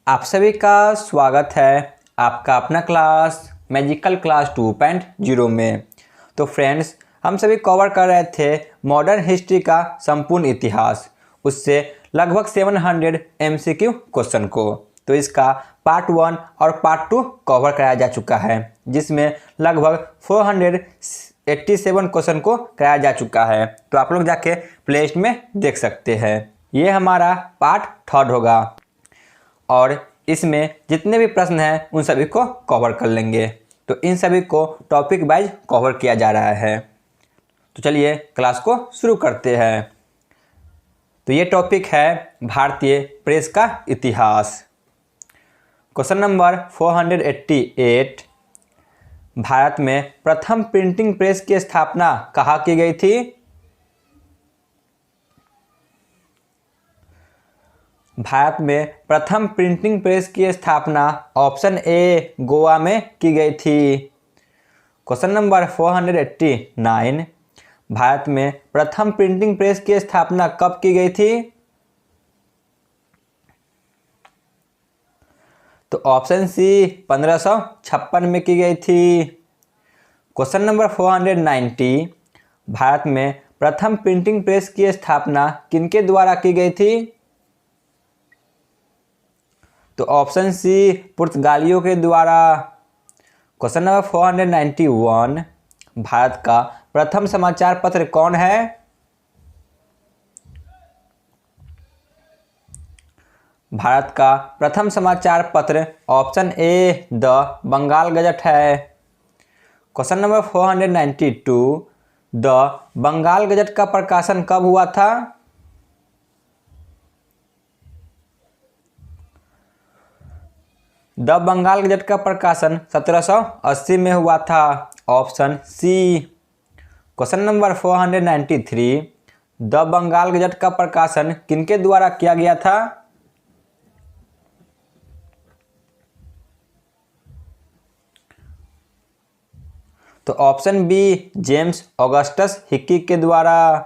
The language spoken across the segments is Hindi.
आप सभी का स्वागत है आपका अपना क्लास मैजिकल क्लास 2.0 में। तो फ्रेंड्स, हम सभी कवर कर रहे थे मॉडर्न हिस्ट्री का संपूर्ण इतिहास, उससे लगभग 700 MCQ क्वेश्चन को। तो इसका पार्ट 1 और पार्ट 2 कवर कराया जा चुका है, जिसमें लगभग 487 क्वेश्चन को कराया जा चुका है। तो आप लोग जाके प्ले लिस्ट में देख सकते हैं। ये हमारा पार्ट 3 होगा और इसमें जितने भी प्रश्न हैं उन सभी को कवर कर लेंगे। तो इन सभी को टॉपिक वाइज कवर किया जा रहा है। तो चलिए क्लास को शुरू करते हैं। तो ये टॉपिक है भारतीय प्रेस का इतिहास। क्वेश्चन नंबर 488, भारत में प्रथम प्रिंटिंग प्रेस की स्थापना कहाँ की गई थी? भारत में प्रथम प्रिंटिंग प्रेस की स्थापना ऑप्शन ए गोवा में की गई थी। क्वेश्चन नंबर 489, भारत में प्रथम प्रिंटिंग प्रेस की स्थापना कब की गई थी? तो ऑप्शन सी 1556 में की गई थी। क्वेश्चन नंबर 490, भारत में प्रथम प्रिंटिंग प्रेस की स्थापना किनके द्वारा की गई थी? तो ऑप्शन सी पुर्तगालियों के द्वारा। क्वेश्चन नंबर 491, भारत का प्रथम समाचार पत्र कौन है? भारत का प्रथम समाचार पत्र option A the Bengal gazette है। Question number 492, the Bengal gazette का प्रकाशन कब हुआ था? द बंगाल गजट का प्रकाशन 1780 में हुआ था। Option C. Question number 493, the Bengal gazette का प्रकाशन किनके द्वारा किया गया था? तो option B James Augustus Hicky के द्वारा।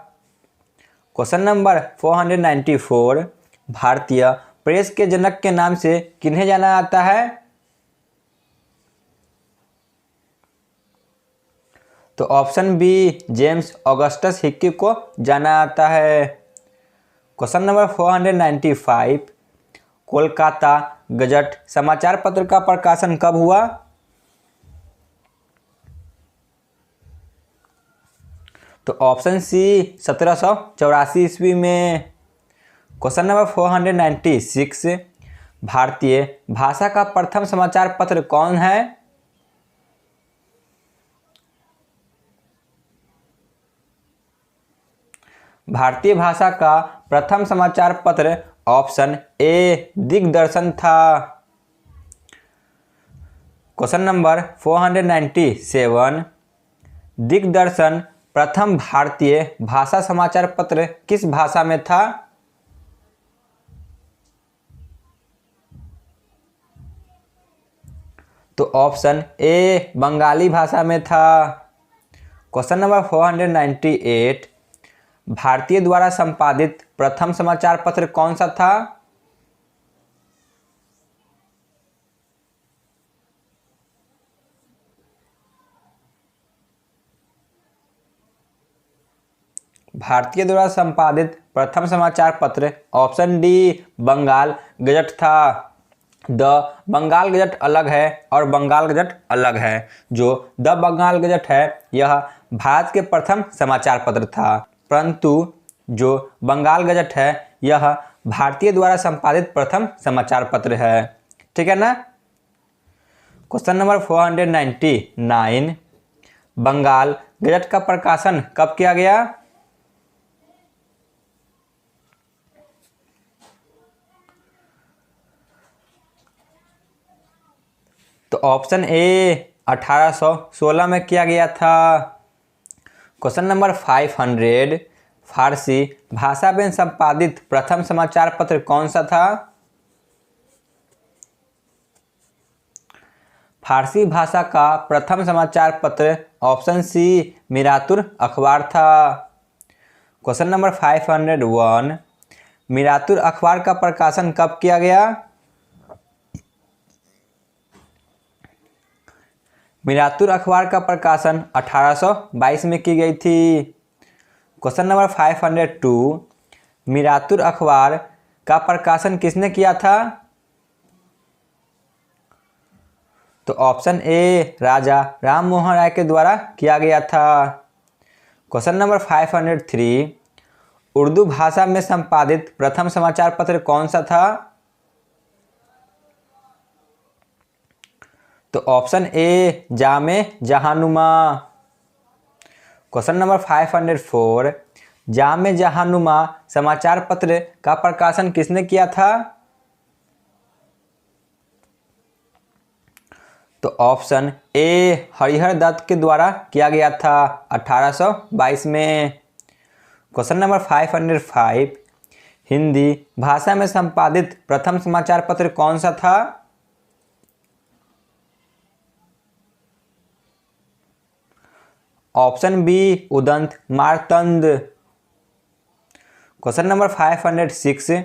क्वेश्चन नंबर 494, भारतीय प्रेस के जनक के नाम से किन्हें जाना जाता है? तो option B James Augustus Hicky को जाना जाता है। क्वेश्चन नंबर 495, कोलकाता गजट समाचार पत्र का प्रकाशन कब हुआ? तो ऑप्शन सी 1784 ईस्वी में। क्वेश्चन नंबर 496, भारतीय भाषा का प्रथम समाचार पत्र कौन है? भारतीय भाषा का प्रथम समाचार पत्र ऑप्शन ए दिग्दर्शन था। क्वेश्चन नंबर 497, दिग्दर्शन प्रथम भारतीय भाषा समाचार पत्र किस भाषा में था? तो ऑप्शन ए बंगाली भाषा में था। क्वेश्चन नंबर 498, भारतीय द्वारा संपादित प्रथम समाचार पत्र कौन सा था? भारतीय द्वारा संपादित प्रथम समाचार पत्र ऑप्शन डी बंगाल गजट था। द बंगाल गजट अलग है और बंगाल गजट अलग है। जो द बंगाल गजट है यह भारत के प्रथम समाचार पत्र था, परंतु जो बंगाल गजट है यह भारतीय द्वारा संपादित प्रथम समाचार पत्र है। ठीक है ना। क्वेश्चन नंबर 499, बंगाल गजट का प्रकाशन कब किया गया? तो ऑप्शन ए 1816 में किया गया था। क्वेश्चन नंबर 500, फारसी भाषा में संपादित प्रथम समाचार पत्र कौन सा था? फारसी भाषा का प्रथम समाचार पत्र ऑप्शन सी मिरातुर अखबार था। क्वेश्चन नंबर 501, मिरातुर अखबार का प्रकाशन कब किया गया? मिरातुर अखबार का प्रकाशन 1822 में की गई थी। क्वेश्चन नंबर 502, मिरातुर अखबार का प्रकाशन किसने किया था? तो ऑप्शन ए राजा राम मोहन राय के द्वारा किया गया था। क्वेश्चन नंबर 503, उर्दू भाषा में संपादित प्रथम समाचार पत्र कौन सा था? तो ऑप्शन ए जामे जहानुमा। क्वेश्चन नंबर 504, जामे जहानुमा समाचार पत्र का प्रकाशन किसने किया था? तो ऑप्शन ए हरिहर दत्त के द्वारा किया गया था 1822 में। क्वेश्चन नंबर 505, हिंदी भाषा में संपादित प्रथम समाचार पत्र कौन सा था? Option B Udant Martand. Question number 506,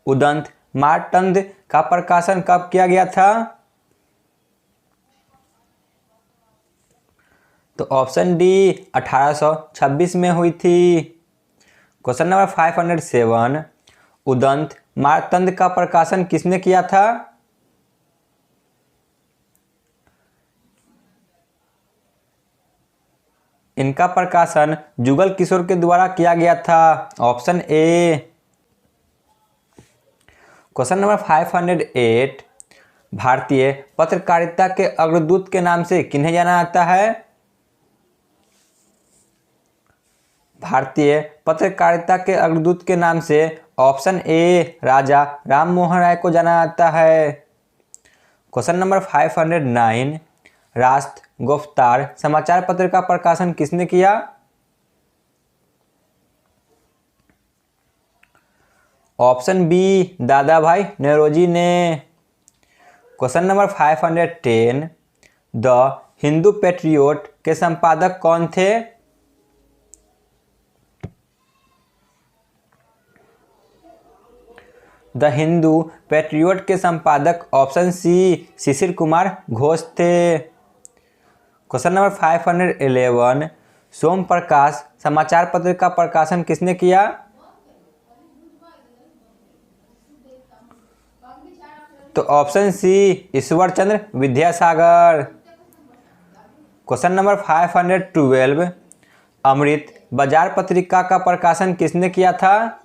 Udant Martand का प्रकाशन कब किया गया था? तो ऑप्शन डी 1826 में हुई थी। क्वेश्चन नंबर 507, उदंत मार्तंड का प्रकाशन किसने किया था? इनका प्रकाशन जुगल किशोर के द्वारा किया गया था। Option A. क्वेश्चन नंबर 508, भारतीय पत्रकारिता के अग्रदूत के नाम से किन्हें जाना जाता है? भारतीय पत्रकारिता के अग्रदूत के नाम से ऑप्शन ए राजा राम मोहन राय को जाना जाता है। क्वेश्चन नंबर 509, राष्ट्र गुफ्तार समाचार पत्र का प्रकाशन किसने किया? ऑप्शन बी दादा भाई नौरोजी ने। Question number 510, the Hindu Patriot के संपादक कौन थे? द हिंदू पेट्रियोट के संपादक ऑप्शन सी शिशिर कुमार घोष थे। क्वेश्चन नंबर 511, सोम प्रकाश समाचार पत्र का प्रकाशन किसने किया? तो ऑप्शन सी ईश्वर चंद्र विद्यासागर। क्वेश्चन नंबर 512, अमृत बाजार पत्रिका का प्रकाशन किसने किया था?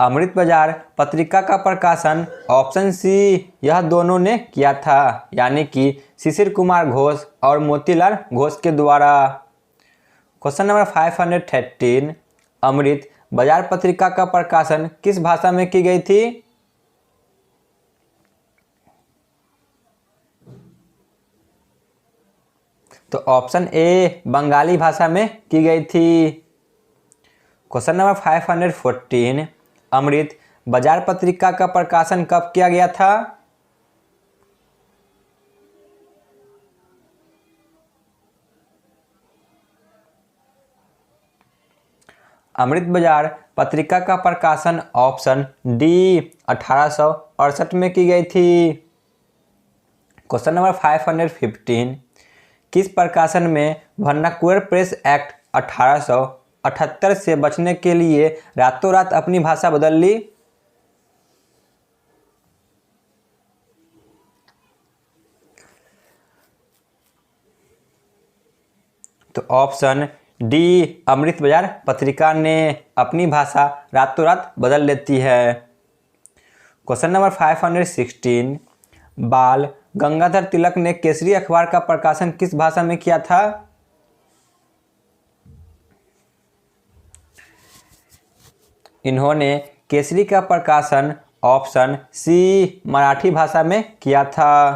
अमृत बाजार पत्रिका का प्रकाशन ऑप्शन सी यह दोनों ने किया था, यानी कि शिशिर कुमार घोष और मोतीलाल घोष के द्वारा। क्वेश्चन नंबर 513, अमृत बाजार पत्रिका का प्रकाशन किस भाषा में की गई थी? तो ऑप्शन ए बंगाली भाषा में की गई थी। क्वेश्चन नंबर 514, अमृत बाजार पत्रिका का प्रकाशन कब किया गया था? अमृत बाजार पत्रिका का प्रकाशन ऑप्शन डी 1868 में की गई थी। क्वेश्चन नंबर 515, किस प्रकाशन में वर्नाक्युलर प्रेस एक्ट 1878 से बचने के लिए रातों रात अपनी भाषा बदल ली? तो ऑप्शन डी अमृत बाजार पत्रिका ने अपनी भाषा रातों रात बदल लेती है। क्वेश्चन नंबर 516, बाल गंगाधर तिलक ने केसरी अखबार का प्रकाशन किस भाषा में किया था? इन्होंने केसरी का प्रकाशन ऑप्शन सी मराठी भाषा में किया था।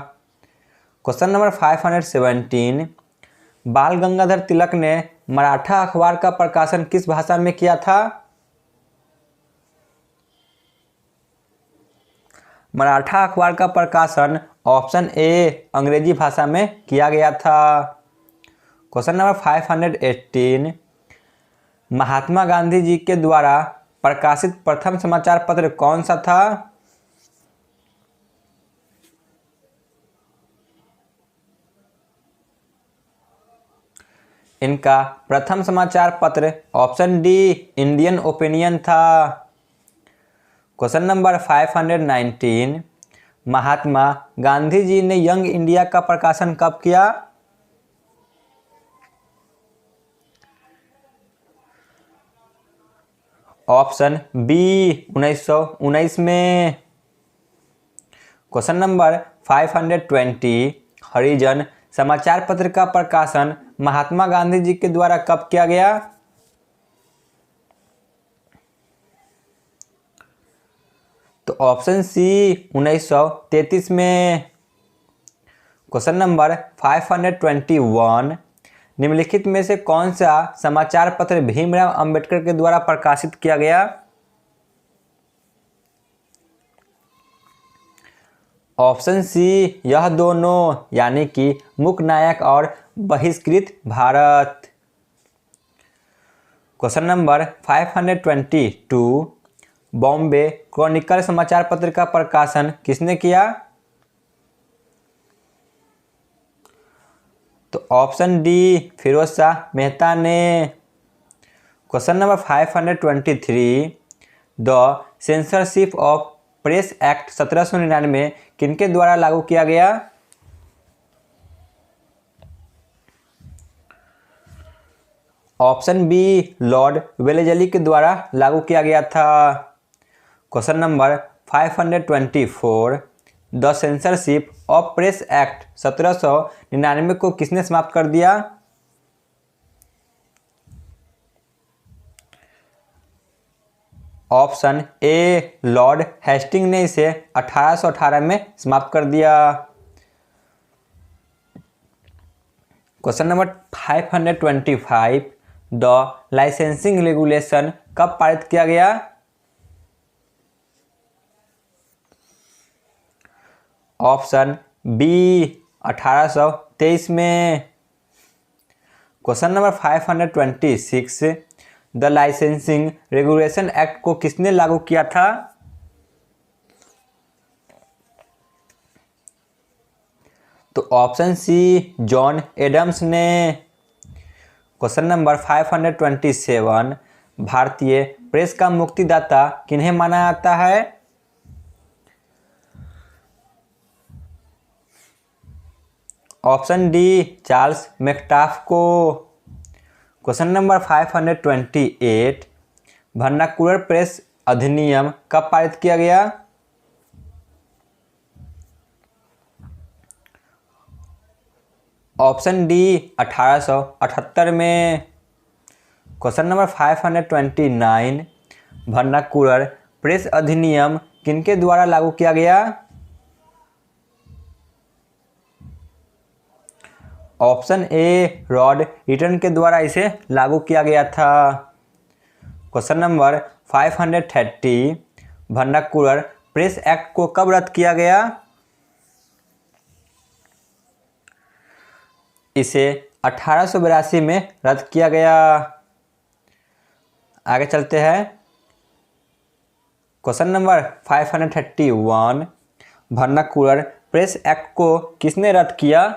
क्वेश्चन नंबर 517, बाल गंगाधर तिलक ने मराठा अखबार का प्रकाशन किस भाषा में किया था? मराठा अखबार का प्रकाशन ऑप्शन ए अंग्रेजी भाषा में किया गया था। क्वेश्चन नंबर 518, महात्मा गांधी जी के द्वारा प्रकाशित प्रथम समाचार पत्र कौन सा था? इनका प्रथम समाचार पत्र ऑप्शन डी इंडियन ओपिनियन था। क्वेश्चन नंबर 519, महात्मा गांधी जी ने यंग इंडिया का प्रकाशन कब किया? ऑप्शन बी 1919 में। क्वेश्चन नंबर 520, हरिजन समाचार पत्र का प्रकाशन महात्मा गांधी जी के द्वारा कब किया गया? तो ऑप्शन सी 1933 में। क्वेश्चन नंबर 521, निम्नलिखित में से कौन सा समाचार पत्र भीमराव अंबेडकर के द्वारा प्रकाशित किया गया? ऑप्शन सी यह दोनों, यानी कि मूक नायक और बहिष्कृत Bharat. Question number 522, Bombay Chronicle समाचार पत्र का प्रकाशन किसने किया? तो ऑप्शन डी फिरोज शाह मेहता ने। Question number 523, the censorship of press act 1799 किनके द्वारा लागू किया गया? ऑप्शन बी लॉर्ड वेलेजली के द्वारा लागू किया गया था। Question number 524, the censorship of press act 1799 को किसने समाप्त कर दिया? ऑप्शन ए लॉर्ड हेस्टिंग ने इसे 1818 में समाप्त कर दिया। Question number 525, the licensing regulation कब पारित किया गया? ऑप्शन बी 1823 में। Question number 526, the licensing regulation act को किसने लागू किया था? तो ऑप्शन सी जॉन एडम्स ने। क्वेश्चन नंबर 527, भारतीय प्रेस का मुक्तिदाता किन्हें माना जाता है? ऑप्शन डी चार्ल्स मैकटाफ को। क्वेश्चन नंबर 528, वर्नाकुलर प्रेस अधिनियम कब पारित किया गया? ऑप्शन डी 1878 में। क्वेश्चन नंबर 529, वर्नाकुलर प्रेस अधिनियम किनके द्वारा लागू किया गया? ऑप्शन ए रॉड हीटन के द्वारा इसे लागू किया गया था। Question number 530, vernacular press act को कब रद्द किया गया? इसे 1882 में रद्द किया गया। आगे चलते हैं। Question number 531, vernacular press act को किसने रद्द किया?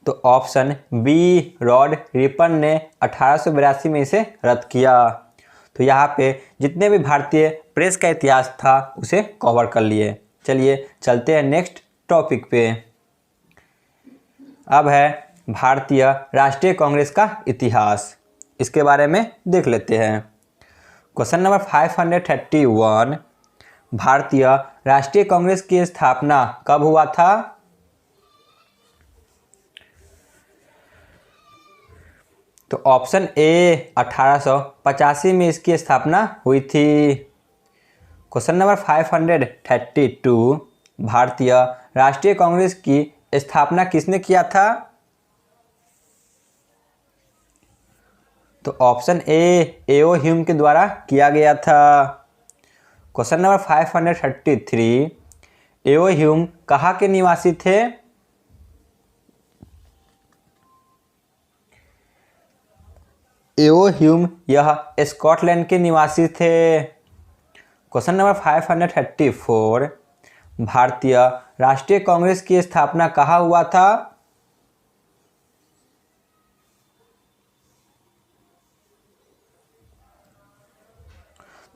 तो ऑप्शन बी रॉड रिपन ने 1882 में इसे रद्द किया। तो यहाँ पे जितने भी भारतीय प्रेस का इतिहास था उसे कवर कर लिए। चलिए चलते हैं नेक्स्ट टॉपिक पे। अब है भारतीय राष्ट्रीय कांग्रेस का इतिहास, इसके बारे में देख लेते हैं। क्वेश्चन नंबर 531, भारतीय राष्ट्रीय कांग्रेस की स्थापना कब हुआ था? तो ऑप्शन ए 1885 में इसकी स्थापना हुई थी। क्वेश्चन नंबर 532, भारतीय राष्ट्रीय कांग्रेस की स्थापना किसने किया था? तो ऑप्शन ए एओ ह्यूम के द्वारा किया गया था। क्वेश्चन नंबर 533, एओ ह्यूम कहाँ के निवासी थे? एओ ह्यूम यह स्कॉटलैंड के निवासी थे। क्वेश्चन नंबर 534, भारतीय राष्ट्रीय कांग्रेस की स्थापना कहाँ हुआ था?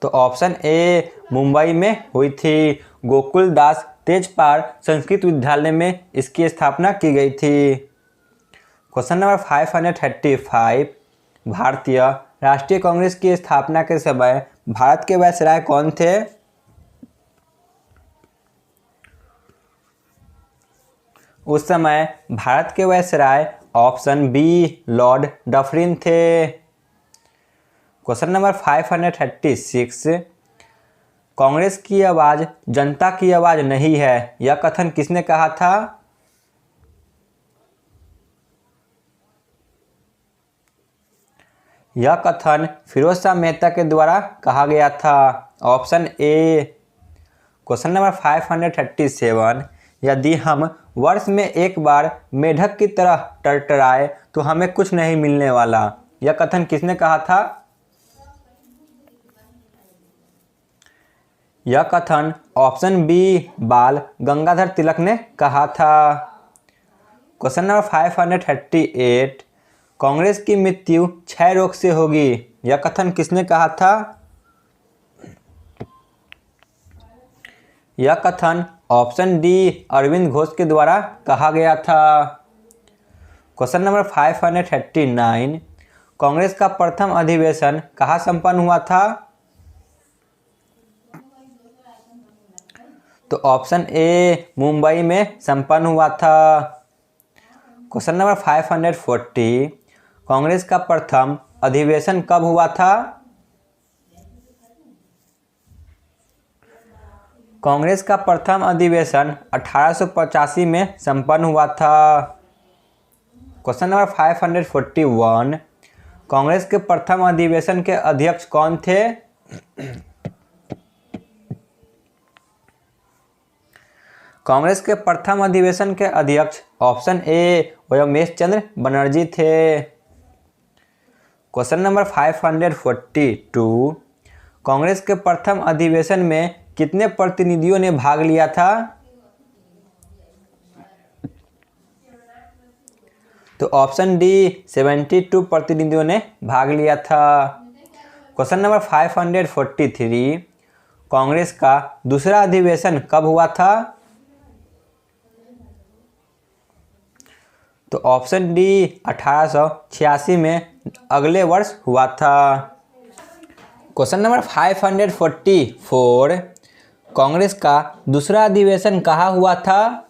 तो ऑप्शन ए मुंबई में हुई थी। गोकुल दास तेजपाल संस्कृत विद्यालय में इसकी स्थापना की गई थी। क्वेश्चन नंबर 535, भारतीय राष्ट्रीय कांग्रेस की स्थापना के समय भारत के वायसराय कौन थे? उस समय भारत के viceroy option B Lord Dufferin थे। क्वेश्चन नंबर 536, कांग्रेस की आवाज जनता की आवाज नहीं है, यह कथन किसने कहा था? यह कथन फिरोज शाह मेहता के द्वारा कहा गया था। Option A. क्वेश्चन नंबर 537, यदि हम वर्ष में एक बार मेढक की तरह टरटराए तो हमें कुछ नहीं मिलने वाला, यह कथन किसने कहा था? यह कथन ऑप्शन बी बाल गंगाधर तिलक ने कहा था। क्वेश्चन नंबर 538, कांग्रेस की मृत्यु क्षय रोग से होगी, यह कथन किसने कहा था? यह कथन ऑप्शन डी अरविंद घोष के द्वारा कहा गया था। क्वेश्चन नंबर 539, कांग्रेस का प्रथम अधिवेशन कहाँ संपन्न हुआ था? तो ऑप्शन ए मुंबई में संपन्न हुआ था। क्वेश्चन नंबर 540, कांग्रेस का प्रथम अधिवेशन कब हुआ था? कांग्रेस का प्रथम अधिवेशन 1885 में संपन्न हुआ था। क्वेश्चन नंबर 541, कांग्रेस के प्रथम अधिवेशन के अध्यक्ष कौन थे? कांग्रेस के प्रथम अधिवेशन के अध्यक्ष ऑप्शन ए उमेश चंद्र बनर्जी थे। क्वेश्चन नंबर 542, कांग्रेस के प्रथम अधिवेशन में कितने प्रतिनिधियों ने भाग लिया था? तो ऑप्शन डी 72 प्रतिनिधियों ने भाग लिया था। क्वेश्चन नंबर 543, कांग्रेस का दूसरा अधिवेशन कब हुआ था? तो ऑप्शन डी 1886 में अगले वर्ष हुआ था। क्वेश्चन नंबर 544, कांग्रेस का दूसरा अधिवेशन कहाँ हुआ था?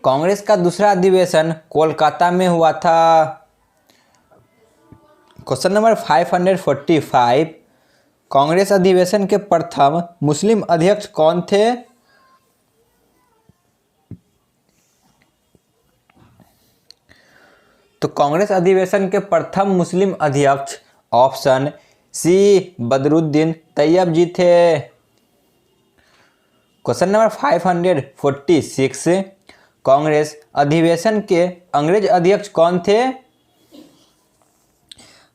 कांग्रेस का दूसरा अधिवेशन कोलकाता में हुआ था। क्वेश्चन नंबर 545, कांग्रेस अधिवेशन के प्रथम मुस्लिम अध्यक्ष कौन थे? तो कांग्रेस अधिवेशन के प्रथम मुस्लिम अध्यक्ष ऑप्शन सी बदरुद्दीन तैयब जी थे। क्वेश्चन नंबर 546, कांग्रेस अधिवेशन के अंग्रेज अध्यक्ष कौन थे?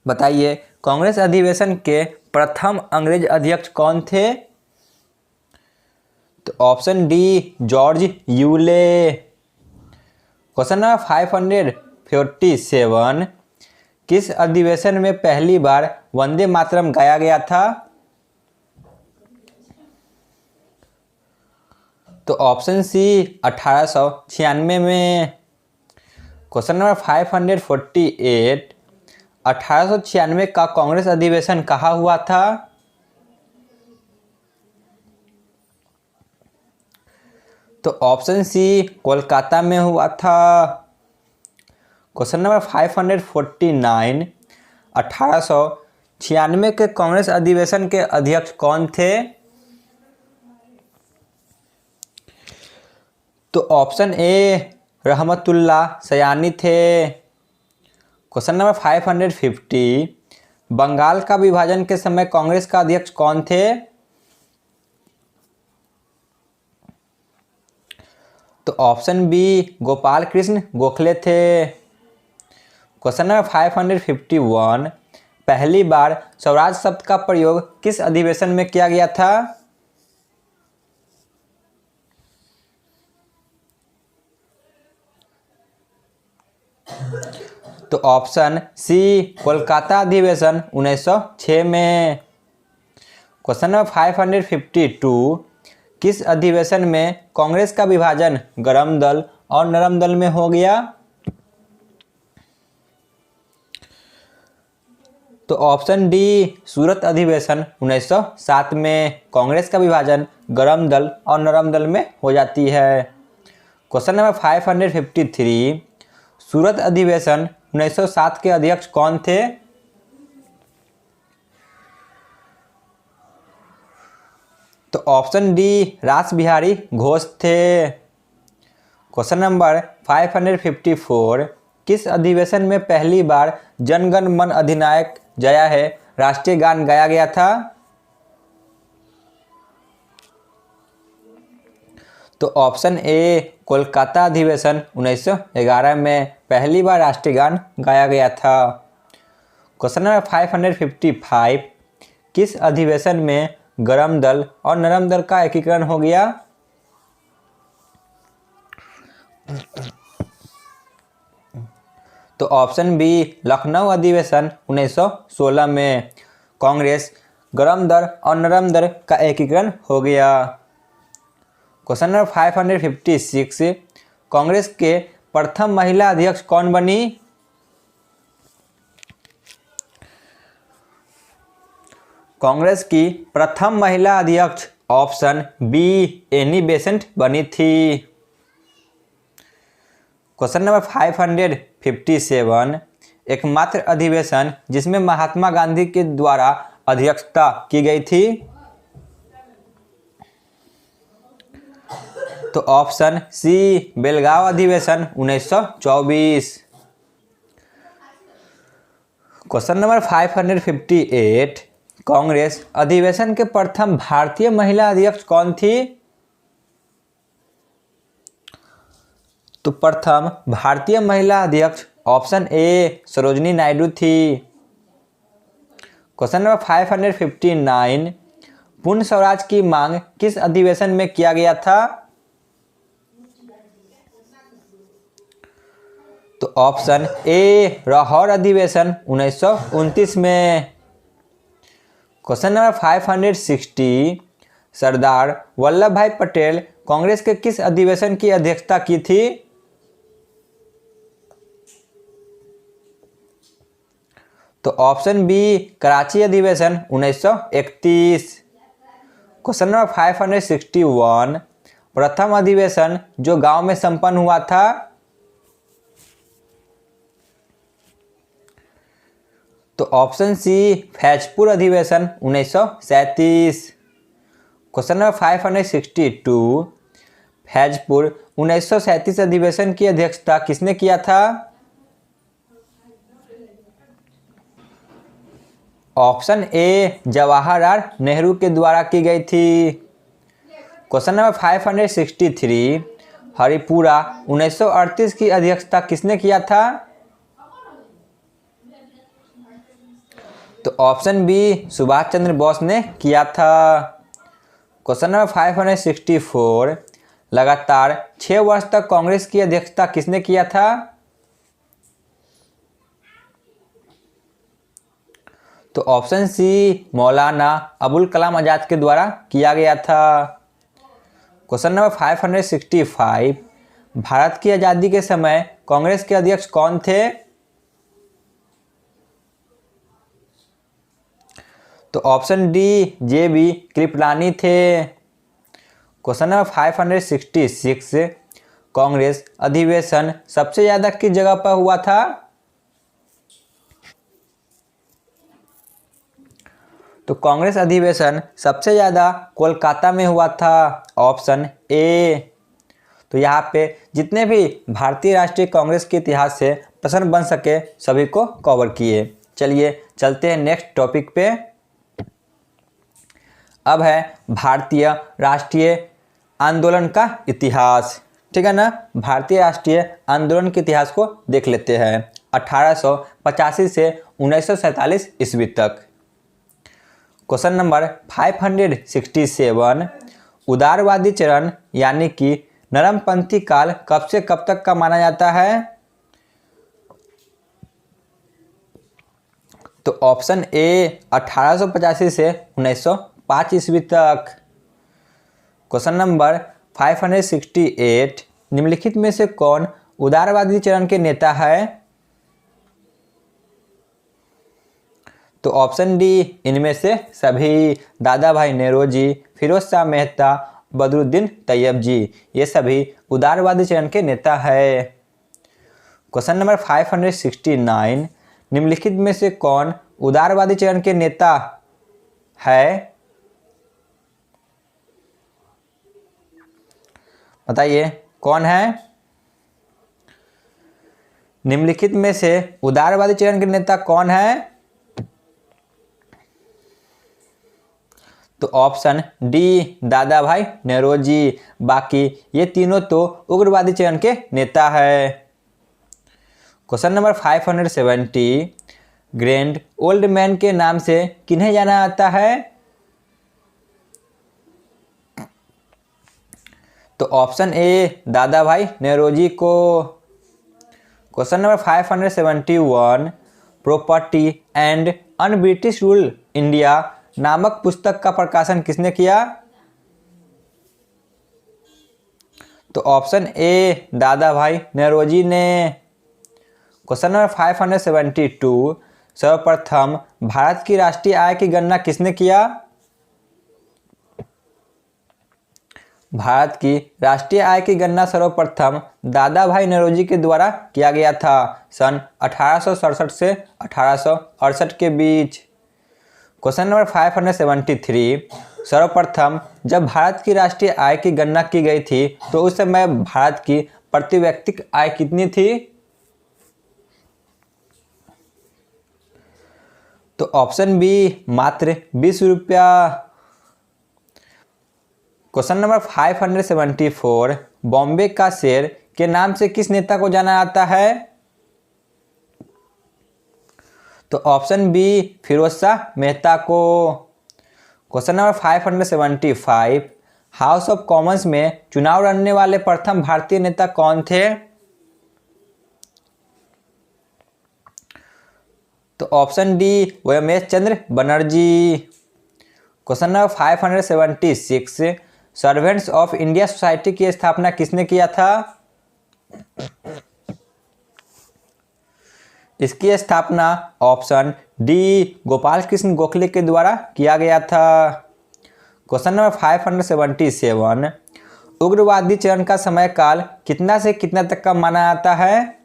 बताइए, कांग्रेस अधिवेशन के प्रथम अंग्रेज अध्यक्ष कौन थे? तो option D George Yule. Question number 547, किस अधिवेशन में पहली बार वंदे मातरम गाया गया था? तो ऑप्शन सी 1896 में। क्वेश्चन नंबर 548, 1896 का कांग्रेस अधिवेशन कहाँ हुआ था? तो ऑप्शन सी कोलकाता में हुआ था। क्वेश्चन नंबर 549, 1896 के कांग्रेस अधिवेशन के अध्यक्ष कौन थे? तो ऑप्शन ए रहमतुल्लाह सयानी थे। क्वेश्चन नंबर 550, बंगाल का विभाजन के समय कांग्रेस का अध्यक्ष कौन थे? तो ऑप्शन बी गोपाल कृष्ण गोखले थे। क्वेश्चन नंबर 551, पहली बार स्वराज शब्द का प्रयोग किस अधिवेशन में किया गया था? तो ऑप्शन सी कोलकाता अधिवेशन 1906 में। क्वेश्चन नंबर 552, किस अधिवेशन में कांग्रेस का विभाजन गरम दल और नरम दल में हो गया? तो ऑप्शन डी सूरत अधिवेशन 1907 में कांग्रेस का विभाजन गरम दल और नरम दल में हो जाती है। क्वेश्चन नंबर 553, सूरत अधिवेशन 1907 के अध्यक्ष कौन थे? तो ऑप्शन डी रास बिहारी घोष थे। क्वेश्चन नंबर 554, किस अधिवेशन में पहली बार जनगण मन अधिनायक जया है राष्ट्रीय गान गाया गया था? तो ऑप्शन ए कोलकाता अधिवेशन 1911 में पहली बार राष्ट्रीय गान गाया गया था। क्वेश्चन नंबर 555, किस अधिवेशन में गरम दल और नरम दल का एकीकरण हो गया? तो ऑप्शन बी लखनऊ अधिवेशन 1916 में कांग्रेस गरम दल और नरम दल का एकीकरण हो गया। क्वेश्चन नंबर 556, कांग्रेस के प्रथम महिला अध्यक्ष कौन बनी? कांग्रेस की प्रथम महिला अध्यक्ष ऑप्शन बी एनी बेसेंट बनी थी। क्वेश्चन नंबर 557, एकमात्र अधिवेशन जिसमें महात्मा गांधी के द्वारा अध्यक्षता की गई थी? तो ऑप्शन सी बेलगांव अधिवेशन 1924। क्वेश्चन नंबर 558, कांग्रेस अधिवेशन के प्रथम भारतीय महिला अध्यक्ष कौन थी? तो प्रथम भारतीय महिला अध्यक्ष ऑप्शन ए सरोजिनी नायडू थी। क्वेश्चन नंबर 559, पूर्ण स्वराज की मांग किस अधिवेशन में किया गया था? तो ऑप्शन ए लाहौर अधिवेशन 1929 में। क्वेश्चन नंबर 560, सरदार वल्लभ भाई पटेल कांग्रेस के किस अधिवेशन की अध्यक्षता की थी? तो ऑप्शन बी कराची अधिवेशन 1931। क्वेश्चन नंबर 561, प्रथम अधिवेशन जो गांव में संपन्न हुआ था? तो ऑप्शन सी फैजपुर अधिवेशन 1937। क्वेश्चन नंबर 562, फैजपुर 1937 अधिवेशन की अध्यक्षता किसने किया था? ऑप्शन ए जवाहरलाल नेहरू के द्वारा की गई थी। क्वेश्चन नंबर 563, हरिपुरा 1938 की अध्यक्षता किसने किया था? तो ऑप्शन बी सुभाष चंद्र बोस ने किया था। क्वेश्चन नंबर 564, लगातार 6 वर्ष तक कांग्रेस की अध्यक्षता किसने किया था? तो ऑप्शन सी मौलाना अबुल कलाम आजाद के द्वारा किया गया था। क्वेश्चन नंबर 565, भारत की आज़ादी के समय कांग्रेस के अध्यक्ष कौन थे? तो ऑप्शन डी जे.बी. कृपलानी थे। क्वेश्चन नंबर 566, कांग्रेस अधिवेशन सबसे ज़्यादा किस जगह पर हुआ था? तो कांग्रेस अधिवेशन सबसे ज़्यादा कोलकाता में हुआ था। Option A. तो यहाँ पे जितने भी भारतीय राष्ट्रीय कांग्रेस के इतिहास से प्रश्न बन सके सभी को कवर किए। चलिए चलते हैं नेक्स्ट टॉपिक पे। अब है भारतीय राष्ट्रीय आंदोलन का इतिहास। ठीक है ना। भारतीय राष्ट्रीय आंदोलन के इतिहास को देख लेते हैं 1885 से 1947 ईस्वी तक। क्वेश्चन नंबर 567, उदारवादी चरण यानी कि नरमपंथी काल कब से कब तक का माना जाता है? तो ऑप्शन ए 1885 से 1905 ईस्वी तक। क्वेश्चन नंबर 568, निम्नलिखित में से कौन उदारवादी चरण के नेता है? तो ऑप्शन डी इनमें से सभी, दादा भाई नेरोजी, फिरोज शाह मेहता, बदरुद्दीन तैयब जी, ये सभी उदारवादी चरण के नेता है। क्वेश्चन नंबर 569, निम्नलिखित में से कौन उदारवादी चरण के नेता है? बताइए कौन है? निम्नलिखित में से उदारवादी चरण के नेता कौन है? तो ऑप्शन डी दादा भाई नेरोजी, बाकी ये तीनों तो उग्रवादी चरण के नेता है। Question number 570, grand old man के नाम से किन्हें जाना जाता है? तो ऑप्शन ए दादा भाई नेरोजी को। Question number 571, property and un British rule India नामक पुस्तक का प्रकाशन किसने किया? तो ऑप्शन ए दादा भाई नेरोजी ने। क्वेश्चन नंबर 572, सर्वप्रथम भारत की राष्ट्रीय आय की गणना किसने किया? भारत की राष्ट्रीय आय की गणना सर्वप्रथम दादा भाई नेरोजी के द्वारा किया गया था सन 1867 से 1868 के बीच। क्वेश्चन नंबर 573, सर्वप्रथम जब भारत की राष्ट्रीय आय की गणना की गई थी तो उस समय भारत की प्रति व्यक्ति आय कितनी थी? तो ऑप्शन बी मात्र 20 रुपया। क्वेश्चन नंबर 574, बॉम्बे का शेर के नाम से किस नेता को जाना जाता है? तो ऑप्शन बी फिरोज शाह मेहता को। Question number 575, house of Commons में चुनाव लड़ने वाले प्रथम भारतीय नेता कौन थे? तो option D Womesh Chandra Banerjee. Question number 576, servants of India society की स्थापना किसने किया था? इसकी स्थापना ऑप्शन डी गोपाल कृष्ण गोखले के द्वारा किया गया था। क्वेश्चन नंबर 577, उग्रवादी चरण का समय काल कितना से कितना तक का माना जाता है?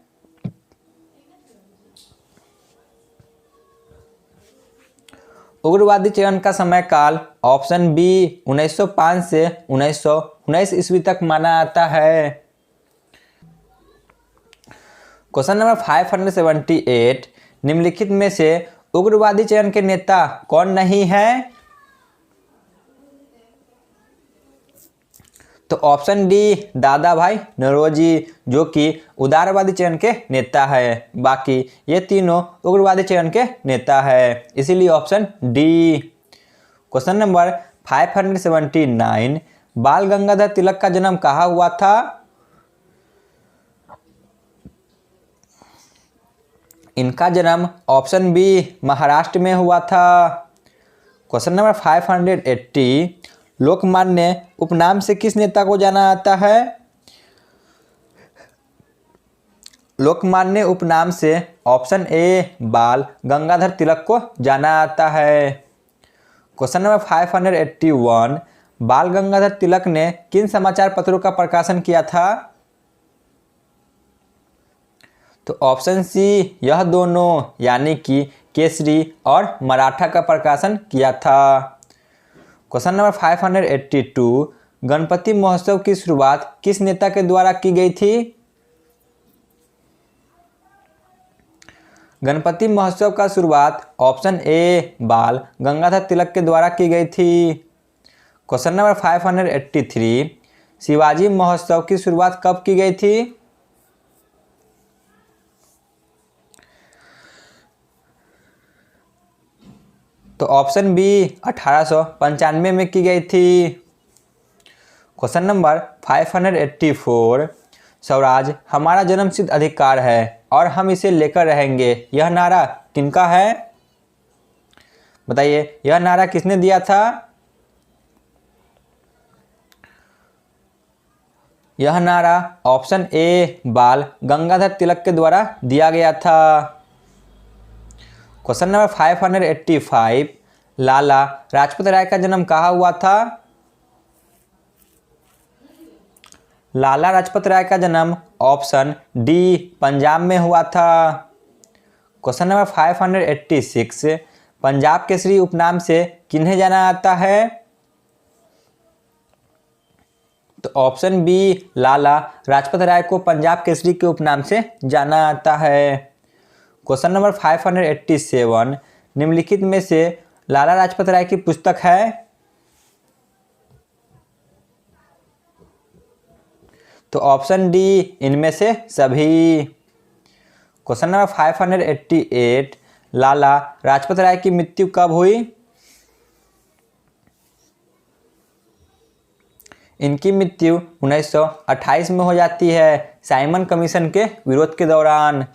उग्रवादी चरण का समय काल ऑप्शन बी 1905 से 1919 ईस्वी तक माना जाता है। क्वेश्चन नंबर 578, निम्नलिखित में से उग्रवादी चरण के नेता कौन नहीं है? तो ऑप्शन डी दादा भाई नौरोजी, जो कि उदारवादी चरण के नेता है, बाकी ये तीनों उग्रवादी चरण के नेता है, इसीलिए ऑप्शन डी। क्वेश्चन नंबर 579, बाल गंगाधर तिलक का जन्म कहाँ हुआ था? इनका जन्म ऑप्शन बी महाराष्ट्र में हुआ था। क्वेश्चन नंबर 580, लोकमान्य उपनाम से किस नेता को जाना जाता है? लोकमान्य उपनाम से ऑप्शन ए बाल गंगाधर तिलक को जाना जाता है। क्वेश्चन नंबर 581, बाल गंगाधर तिलक ने किन समाचार पत्रों का प्रकाशन किया था? तो ऑप्शन सी यह दोनों, यानी कि केसरी और मराठा का प्रकाशन किया था। क्वेश्चन नंबर 582, गणपति महोत्सव की शुरुआत किस नेता के द्वारा की गई थी? गणपति महोत्सव का शुरुआत ऑप्शन ए बाल गंगाधर तिलक के द्वारा की गई थी। क्वेश्चन नंबर 583, शिवाजी महोत्सव की शुरुआत कब की गई थी? तो ऑप्शन बी 1895 में की गई थी। क्वेश्चन नंबर 584, स्वराज हमारा जन्मसिद्ध अधिकार है और हम इसे लेकर रहेंगे, यह नारा किनका है? बताइए, यह नारा किसने दिया था? यह नारा ऑप्शन ए बाल गंगाधर तिलक के द्वारा दिया गया था। क्वेश्चन नंबर 585, लाला लाजपत राय का जन्म कहाँ हुआ था? लाला लाजपत राय का जन्म ऑप्शन डी पंजाब में हुआ था। क्वेश्चन नंबर 586, पंजाब केसरी उपनाम से किन्हें जाना जाता है? तो ऑप्शन बी लाला लाजपत राय को पंजाब केसरी के उपनाम से जाना जाता है। क्वेश्चन नंबर 587, निम्नलिखित में से लाला लाजपत राय की पुस्तक है? तो ऑप्शन डी इनमें से सभी। क्वेश्चन नंबर 588, लाला लाजपत राय की मृत्यु कब हुई? इनकी मृत्यु 1928 में हो जाती है, साइमन कमीशन के विरोध के दौरान।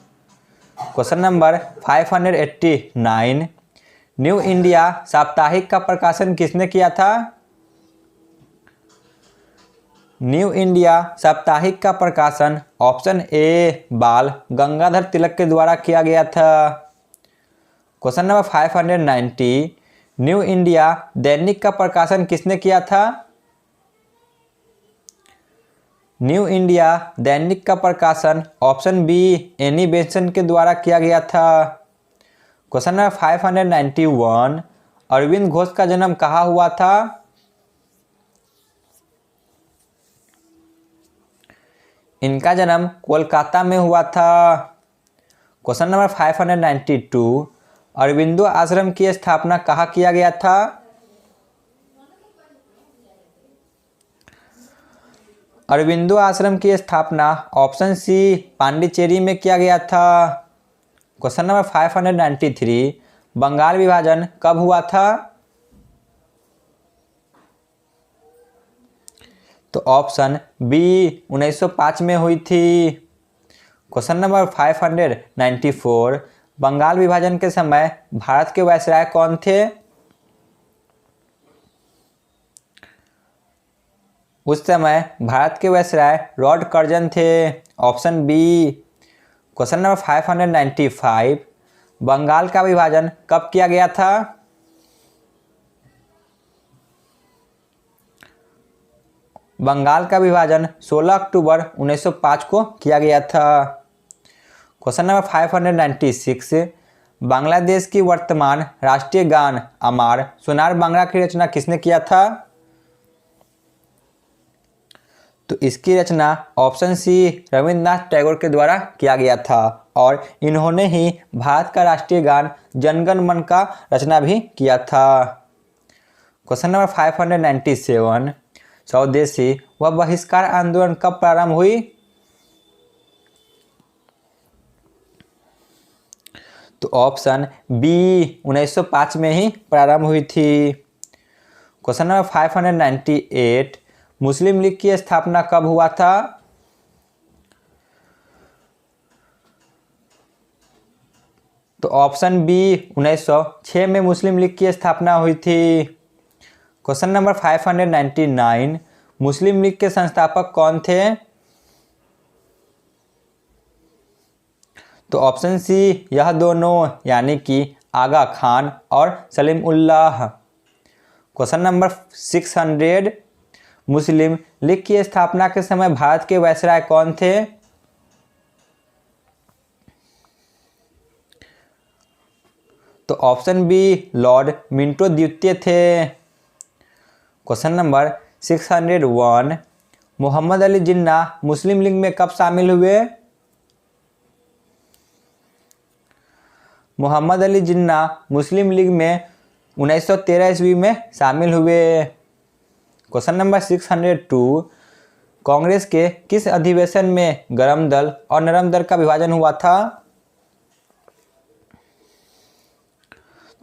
क्वेश्चन नंबर 589, न्यू इंडिया साप्ताहिक का प्रकाशन किसने किया था? न्यू इंडिया साप्ताहिक का प्रकाशन ऑप्शन ए बाल गंगाधर तिलक के द्वारा किया गया था। क्वेश्चन नंबर 590, न्यू इंडिया दैनिक का प्रकाशन किसने किया था? न्यू इंडिया दैनिक का प्रकाशन ऑप्शन बी एनी बेंसन के द्वारा किया गया था। क्वेश्चन नंबर 591, अरविंद घोष का जन्म कहाँ हुआ था? इनका जन्म कोलकाता में हुआ था। क्वेश्चन नंबर 592, अरविंदो आश्रम की स्थापना कहाँ किया गया था? अरविंदो आश्रम की स्थापना ऑप्शन सी पांडिचेरी में किया गया था। क्वेश्चन नंबर 593, बंगाल विभाजन कब हुआ था? तो ऑप्शन बी 1905 में हुई थी। क्वेश्चन नंबर 594, बंगाल विभाजन के समय भारत के वायसराय कौन थे? उस समय भारत के वायसराय लॉर्ड कर्जन थे, option B. Question number 595, Bengal का विभाजन कब किया गया था? बंगाल का विभाजन 16 अक्टूबर 1905 को किया गया था। क्वेश्चन नंबर 596, बांग्लादेश की वर्तमान राष्ट्रीय गान अमार सोनार बांग्ला की रचना किसने किया था? तो इसकी रचना ऑप्शन सी रविंद्रनाथ टैगोर के द्वारा किया गया था और इन्होंने ही भारत का राष्ट्रीय गान जन गण मन का रचना भी किया था। क्वेश्चन नंबर 597, स्वदेशी व बहिष्कार आंदोलन कब प्रारंभ हुई? तो ऑप्शन बी 1905 में ही प्रारंभ हुई थी। क्वेश्चन नंबर 598, मुस्लिम लीग की स्थापना कब हुआ था? तो ऑप्शन बी 1906 में मुस्लिम लीग की स्थापना हुई थी। क्वेश्चन नंबर 599, मुस्लिम लीग के संस्थापक कौन थे? तो ऑप्शन सी यह दोनों यानी कि आगा खान और सलीम उल्लाह। क्वेश्चन नंबर 600, मुस्लिम लीग की स्थापना के समय भारत के वायसराय कौन थे? तो ऑप्शन बी लॉर्ड मिंटो द्वितीय थे। क्वेश्चन नंबर 601, मोहम्मद अली जिन्ना मुस्लिम लीग में कब शामिल हुए? मोहम्मद अली जिन्ना मुस्लिम लीग में 1913 ईस्वी में शामिल हुए। क्वेश्चन नंबर 602, कांग्रेस के किस अधिवेशन में गरम दल और नरम दल का विभाजन हुआ था?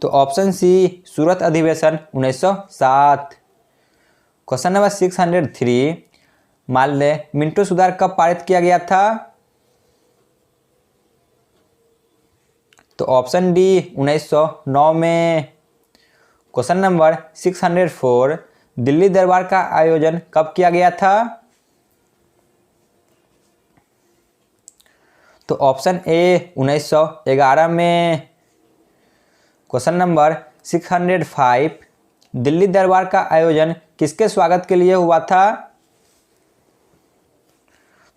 तो ऑप्शन सी सूरत अधिवेशन 1907। क्वेश्चन नंबर 603, माल्य मिंटो सुधार कब पारित किया गया था? तो ऑप्शन डी 1909 में। क्वेश्चन नंबर 604, दिल्ली दरबार का आयोजन कब किया गया था? तो ऑप्शन ए 1911 में। क्वेश्चन नंबर 605, दिल्ली दरबार का आयोजन किसके स्वागत के लिए हुआ था?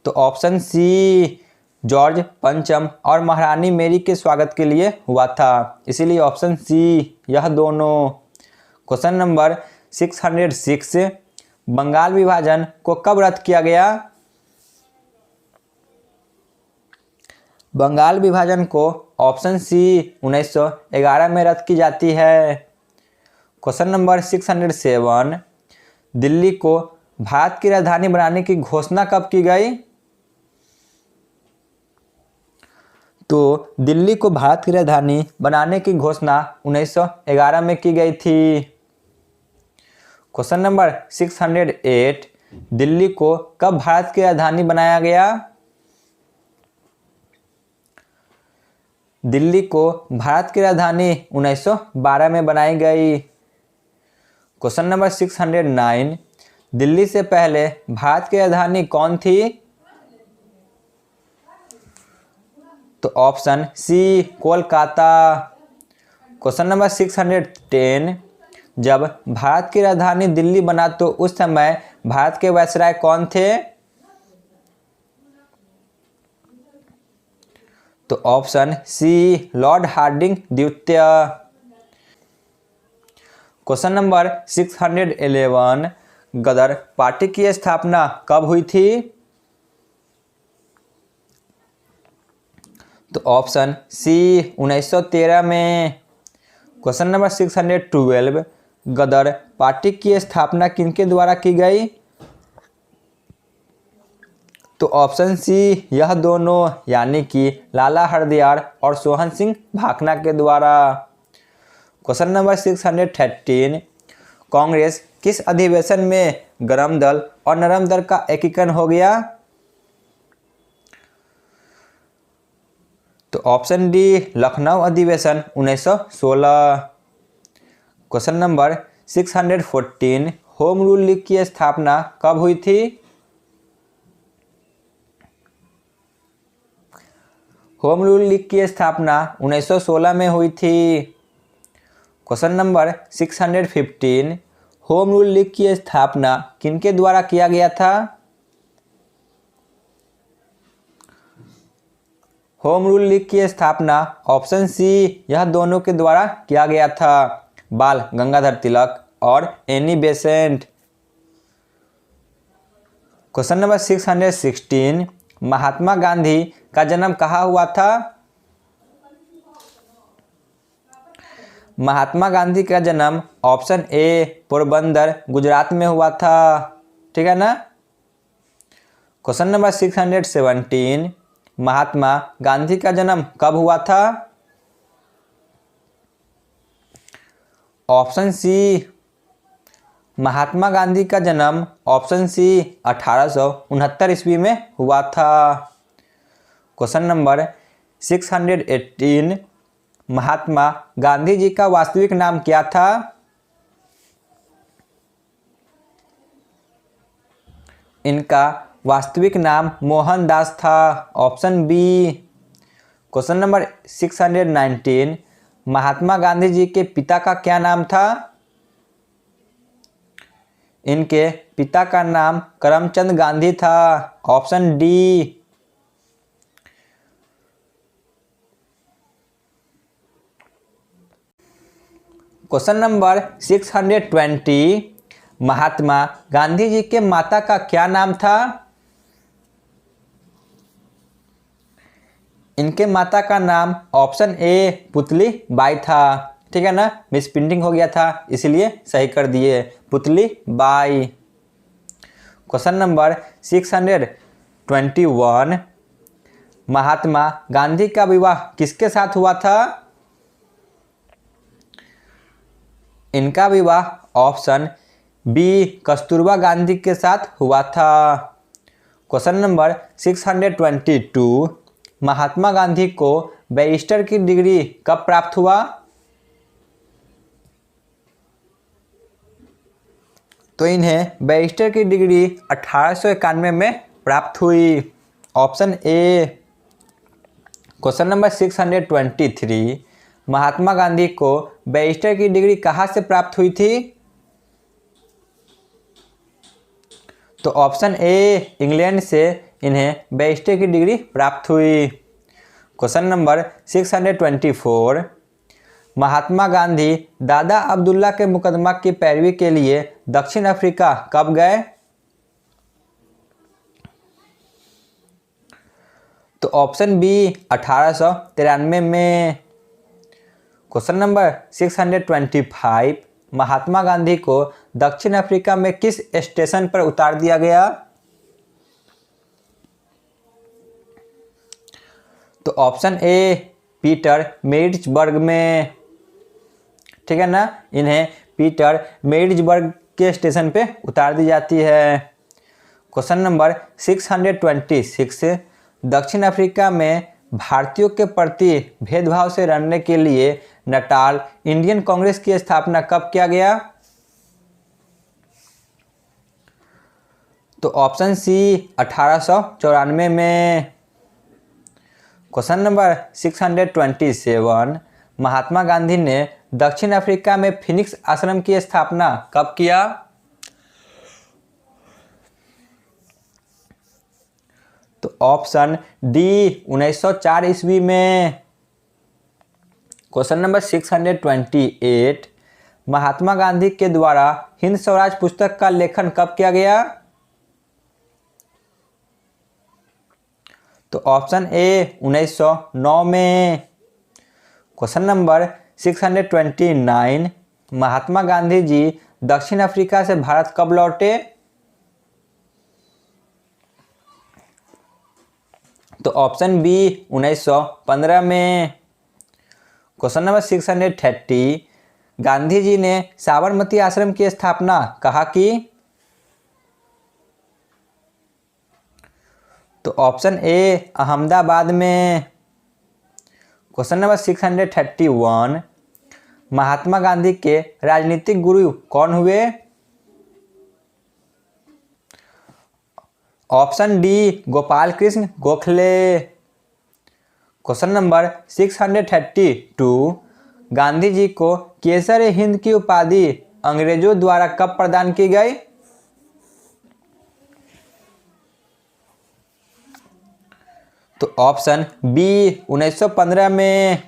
तो ऑप्शन सी जॉर्ज पंचम और महारानी मेरी के स्वागत के लिए हुआ था, इसीलिए ऑप्शन सी यह दोनों। क्वेश्चन नंबर 606, बंगाल विभाजन को कब रद्द किया गया? बंगाल विभाजन को ऑप्शन सी 1911 में रद्द की जाती है। क्वेश्चन नंबर 607, दिल्ली को भारत की राजधानी बनाने की घोषणा कब की गई? तो दिल्ली को भारत की राजधानी बनाने की घोषणा 1911 में की गई थी। क्वेश्चन नंबर 608, दिल्ली को कब भारत की राजधानी बनाया गया? दिल्ली को भारत की राजधानी 1912 में बनाई गई। क्वेश्चन नंबर 609, दिल्ली से पहले भारत की राजधानी कौन थी? तो option C Kolkata. Question number 610, जब भारत की राजधानी दिल्ली बना तो उस समय भारत के वायसराय कौन थे? तो ऑप्शन सी लॉर्ड हार्डिंग द्वितीय। क्वेश्चन नंबर 611, गदर पार्टी की स्थापना कब हुई थी? तो ऑप्शन सी 1913 में। क्वेश्चन नंबर 612, गदर पार्टी की स्थापना किनके द्वारा की गई? तो ऑप्शन सी यह दोनों, यानी कि लाला हरदयाल और सोहन सिंह भाकना के द्वारा। क्वेश्चन नंबर 613, कांग्रेस किस अधिवेशन में गरम दल और नरम दल का एकीकरण हो गया? तो ऑप्शन डी लखनऊ अधिवेशन 1916। Question number 614, home rule league की स्थापना कब हुई थी? होम रूल लीग की स्थापना 1916 में हुई थी। Question number 615, home rule league की स्थापना किनके द्वारा किया गया था? होम रूल लीग की स्थापना ऑप्शन सी यह दोनों के द्वारा किया गया था, बाल गंगाधर तिलक और Annie Besant. Question number 616, Mahatma Gandhi का जन्म कहाँ हुआ था? महात्मा गांधी का जन्म ऑप्शन ए पोरबंदर गुजरात में हुआ था, ठीक है ना। क्वेश्चन नंबर 617, महात्मा गांधी का जन्म कब हुआ था? ऑप्शन सी महात्मा गांधी का जन्म ऑप्शन सी 1869 ईस्वी में हुआ था। क्वेश्चन नंबर 618, महात्मा गांधी जी का वास्तविक नाम क्या था? इनका वास्तविक नाम मोहनदास था, option B. Question number 619, Mahatma Gandhi ji के पिता का क्या नाम था? इनके पिता का नाम करमचंद गांधी था, option D. Question number 620, Mahatma Gandhi ji के माता का क्या नाम था? इनके माता का नाम ऑप्शन ए पुतली बाई था, ठीक है ना। मिस प्रिंटिंग हो गया था इसलिए सही कर दिए, पुतली बाई। क्वेश्चन नंबर 621 महात्मा गांधी का विवाह किसके साथ हुआ था? इनका विवाह ऑप्शन बी कस्तूरबा गांधी के साथ हुआ था। क्वेश्चन नंबर 622 महात्मा गांधी को बैरिस्टर की डिग्री कब प्राप्त हुआ? तो इन्हें बैरिस्टर की डिग्री 1891 में प्राप्त हुई। Option A. Question number 623 Mahatma Gandhi को बैरिस्टर की डिग्री कहाँ से प्राप्त हुई थी? तो ऑप्शन ए इंग्लैंड से इन्हें बैरिस्टर की डिग्री प्राप्त हुई। क्वेश्चन नंबर 624 महात्मा गांधी दादा अब्दुल्ला के मुकदमा की पैरवी के लिए दक्षिण अफ्रीका कब गए? तो ऑप्शन बी 1893 में। क्वेश्चन नंबर 625 महात्मा गांधी को दक्षिण अफ्रीका में किस स्टेशन पर उतार दिया गया? तो ऑप्शन ए पीटर मेरिट्सबर्ग में। ठीक है ना, इन्हें पीटर मेरिट्सबर्ग के स्टेशन पे उतार दी जाती है। क्वेश्चन नंबर 626 दक्षिण अफ्रीका में भारतीयों के प्रति भेदभाव से लड़ने के लिए नटाल इंडियन कांग्रेस की स्थापना कब किया गया? तो ऑप्शन सी 1894 में। क्वेश्चन नंबर 627 महात्मा गांधी ने दक्षिण अफ्रीका में फिनिक्स आश्रम की स्थापना कब किया? तो ऑप्शन डी 1904 ईस्वी में। क्वेश्चन नंबर 628 महात्मा गांधी के द्वारा हिंद स्वराज पुस्तक का लेखन कब किया गया? तो ऑप्शन ए 1909 में। क्वेश्चन नंबर 629 महात्मा गांधी जी दक्षिण अफ्रीका से भारत कब लौटे? तो ऑप्शन बी 1915 में। क्वेश्चन नंबर 630 गांधी जी ने साबरमती आश्रम की स्थापना कहाँ की? तो ऑप्शन ए अहमदाबाद में। क्वेश्चन नंबर 631 महात्मा गांधी के राजनीतिक गुरु कौन हुए? Option D Gopal Krishna Gokhale. Question number 632 Gandhi ji को केसर हिंद की उपाधि अंग्रेजों द्वारा कब प्रदान की गई? तो ऑप्शन बी 1915 में।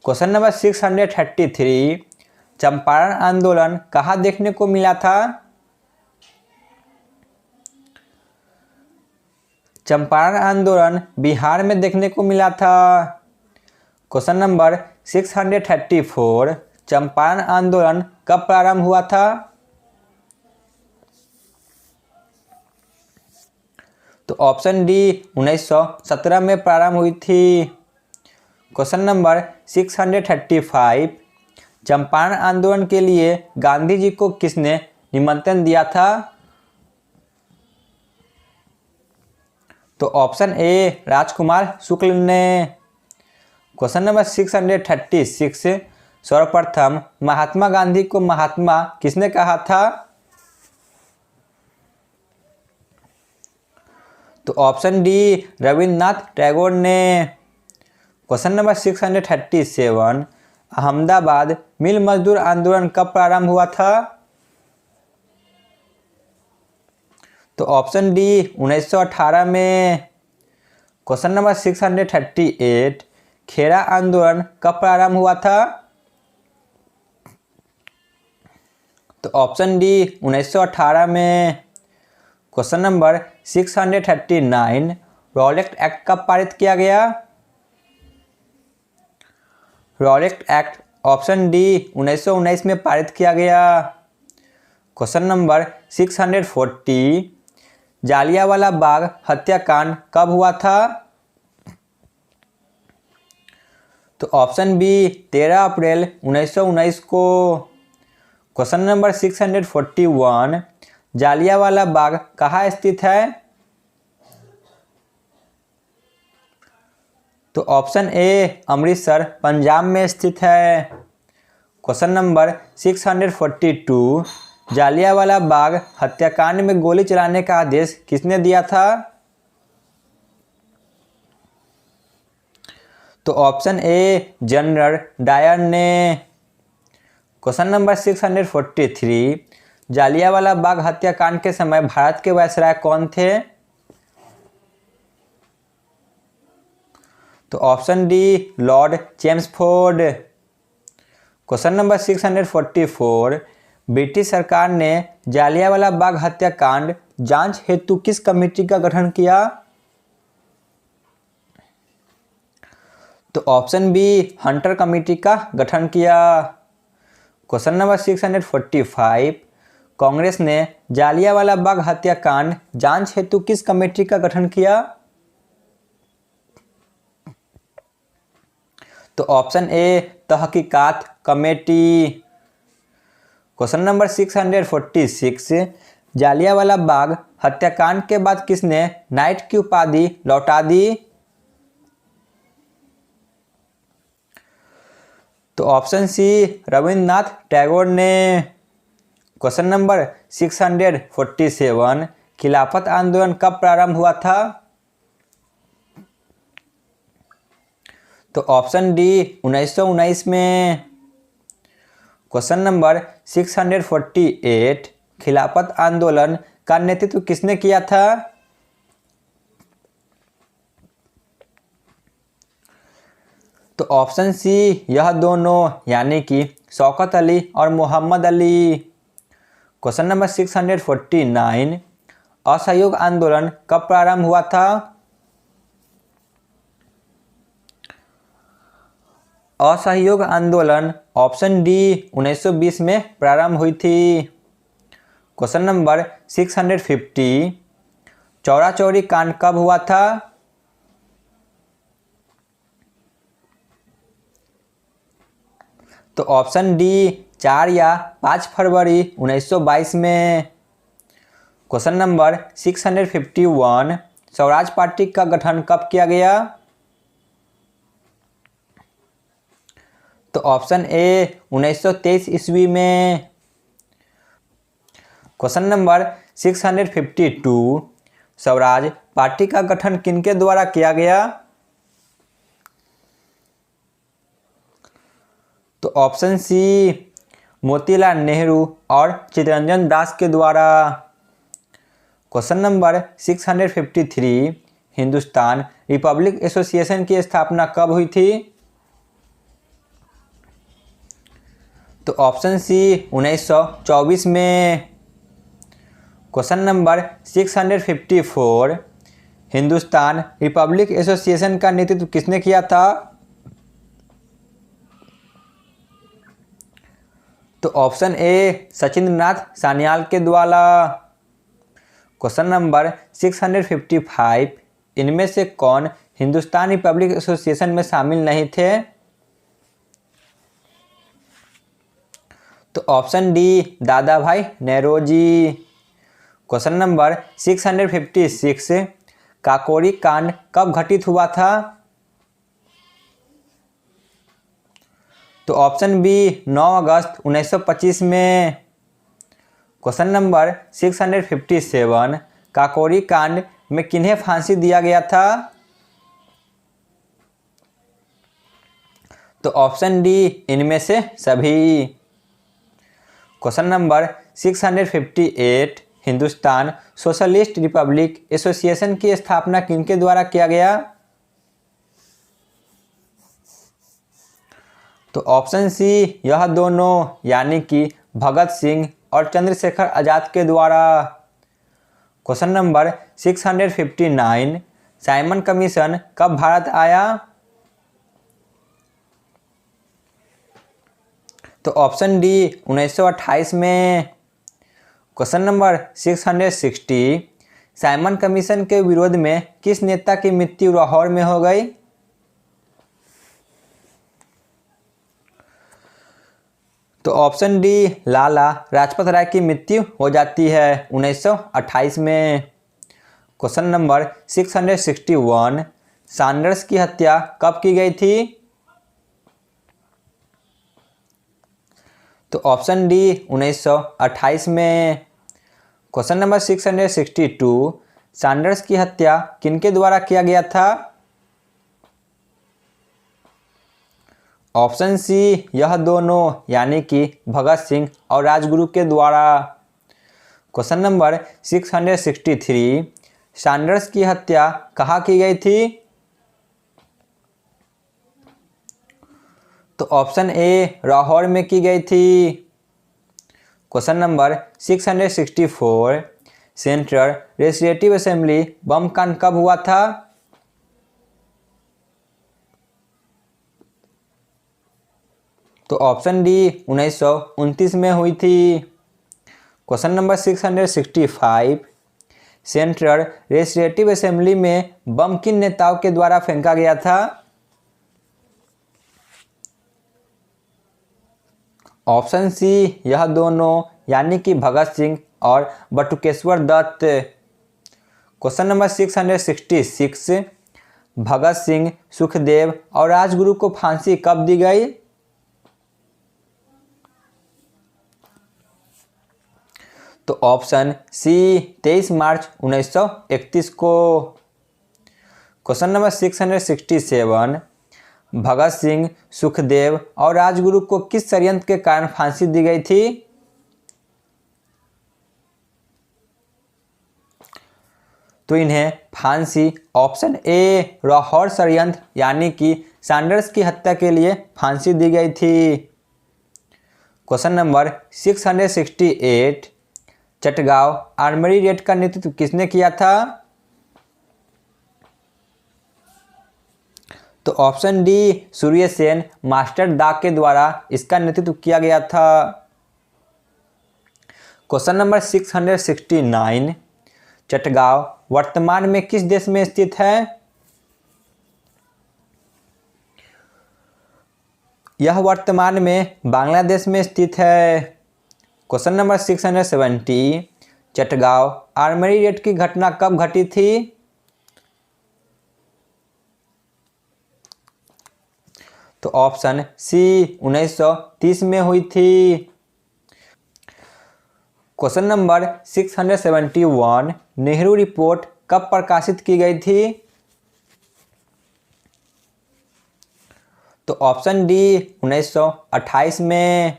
क्वेश्चन नंबर 633 चंपारण आंदोलन कहाँ देखने को मिला था? चंपारण आंदोलन बिहार में देखने को मिला था। क्वेश्चन नंबर 634 चंपारण आंदोलन कब प्रारंभ हुआ था? तो ऑप्शन डी 1917 में प्रारंभ हुई थी। क्वेश्चन नंबर 635 चंपारण आंदोलन के लिए गांधी जी को किसने निमंत्रण दिया था? तो ऑप्शन ए राजकुमार शुक्ल ने। क्वेश्चन नंबर 636 सर्वप्रथम महात्मा गांधी को महात्मा किसने कहा था? तो ऑप्शन डी रविन्द्रनाथ टैगोर ने। क्वेश्चन नंबर 637 अहमदाबाद मिल मजदूर आंदोलन कब प्रारंभ हुआ था? तो ऑप्शन डी 1918 में। क्वेश्चन नंबर 638 खेरा आंदोलन कब प्रारंभ हुआ था? तो ऑप्शन डी 1918 में। क्वेश्चन नंबर 639 रॉलेट एक्ट कब पारित किया गया? रॉलेट एक्ट ऑप्शन डी 1919 में पारित किया गया। क्वेश्चन नंबर 640 जालियांवाला बाग हत्याकांड कब हुआ था? तो ऑप्शन बी 13 अप्रैल 1919 को। क्वेश्चन नंबर 641 जालियांवाला बाग कहाँ स्थित है? तो ऑप्शन ए अमृतसर पंजाब में स्थित है। क्वेश्चन नंबर 642 जालियांवाला बाग हत्याकांड में गोली चलाने का आदेश किसने दिया था? तो ऑप्शन ए जनरल डायर ने। क्वेश्चन नंबर 643 जालियांवाला बाग हत्याकांड के समय भारत के वायसराय कौन थे? तो option D Lord Chelmsford. Question number 644 British सरकार ने जालियांवाला बाग हत्याकांड जांच हेतु किस कमेटी का गठन किया? तो ऑप्शन बी हंटर कमेटी का गठन किया। क्वेश्चन नंबर 645 कांग्रेस ने जालियांवाला बाग हत्याकांड जांच हेतु किस कमेटी का गठन किया? तो ऑप्शन ए तहकीकात committee. Question number 646 Jallianwala Bagh हत्याकांड के बाद किसने नाइट की उपाधि लौटा दी? तो ऑप्शन सी रविंद्रनाथ टैगोर ने। क्वेश्चन नंबर 647 खिलाफत आंदोलन कब प्रारंभ हुआ था? तो ऑप्शन डी 1919 में। क्वेश्चन नंबर 648 खिलाफत आंदोलन का नेतृत्व किसने किया था? तो ऑप्शन सी यह दोनों यानी कि शौकत अली और मोहम्मद अली। क्वेश्चन नंबर 649 असहयोग आंदोलन कब प्रारंभ हुआ था? असहयोग आंदोलन ऑप्शन डी 1920 में प्रारंभ हुई थी। क्वेश्चन नंबर 650 चौरा चौरी कांड कब हुआ था? तो ऑप्शन डी 4 या 5 फरवरी 1922 में। क्वेश्चन नंबर 651 स्वराज पार्टी का गठन कब किया गया? तो ऑप्शन ए 1923 ईस्वी में। क्वेश्चन नंबर 652 स्वराज पार्टी का गठन किनके द्वारा किया गया? तो ऑप्शन सी मोतीलाल नेहरू और चित्तरंजन दास के द्वारा। Question number 653 Hindustan Republic association की स्थापना कब हुई थी? तो ऑप्शन सी 1924 में। Question number 654 Hindustan Republic association का नेतृत्व किसने किया था? तो ऑप्शन ए सचिंद्रनाथ सान्याल के द्वारा। क्वेश्चन नंबर 655 इनमें से कौन हिंदुस्तान रिपब्लिक एसोसिएशन में शामिल नहीं थे? तो ऑप्शन डी दादा भाई नेरोजी। क्वेश्चन नंबर 656 काकोरी कांड कब घटित हुआ था? तो ऑप्शन बी 9 अगस्त 1925 में। क्वेश्चन नंबर 657 काकोरी कांड में किन्हें फांसी दिया गया था? तो ऑप्शन डी इनमें से सभी। Question number 658 Hindustan socialist Republic association की स्थापना किनके द्वारा किया गया? तो ऑप्शन सी यह दोनों यानी कि भगत सिंह और चंद्रशेखर आजाद के द्वारा। क्वेश्चन नंबर 659 साइमन कमीशन कब भारत आया? तो ऑप्शन डी 1928 में। क्वेश्चन नंबर 660, साइमन कमीशन के विरोध में किस नेता की मृत्यु लाहौर में हो गई? तो ऑप्शन डी, लाला लाजपत राय की मृत्यु हो जाती है 1928 में। क्वेश्चन नंबर 661, सैंडर्स की हत्या कब की गई थी? तो ऑप्शन डी, 1928 में। क्वेश्चन नंबर 662, सैंडर्स की हत्या किनके द्वारा किया गया था? ऑप्शन सी, यह दोनों, यानी कि भगत सिंह और राजगुरु के द्वारा। क्वेश्चन नंबर 663, सैंडर्स की हत्या कहाँ की गई थी? तो ऑप्शन ए, लाहौर में की गई थी। Question number 664, central legislative assembly bomb कांड कब हुआ था? तो ऑप्शन डी, 1929 में हुई थी। Question number 665, central legislative assembly में बम किन नेताओं के द्वारा फेंका गया था? ऑप्शन सी, यह दोनों, यानी कि भगत सिंह और बटुकेश्वर दत्त। क्वेश्चन नंबर 666, भगत सिंह, सुखदेव और राजगुरु को फांसी कब दी गई? तो ऑप्शन सी, 23 मार्च 1931 को। क्वेश्चन नंबर 667, भगत सिंह, सुखदेव और राजगुरु को किस षड्यंत्र के कारण फांसी दी गई थी? तो इन्हें फांसी ऑप्शन ए, लाहौर षड्यंत्र यानी कि सैंडर्स की हत्या के लिए फांसी दी गई थी। Question number 668, Chittagong armoury raid का नेतृत्व किसने किया था? तो option D, Surya Sen master दा के द्वारा इसका नेतृत्व किया गया था। क्वेश्चन नंबर 669, चटगांव वर्तमान में किस देश में स्थित है? यह वर्तमान में बांग्लादेश में स्थित है। Question number 670, Chittagong armoury raid की घटना कब घटी थी? तो ऑप्शन सी, 1930 में हुई थी। क्वेश्चन नंबर 671, नेहरू रिपोर्ट कब प्रकाशित की गई थी? तो ऑप्शन डी, 1928 में।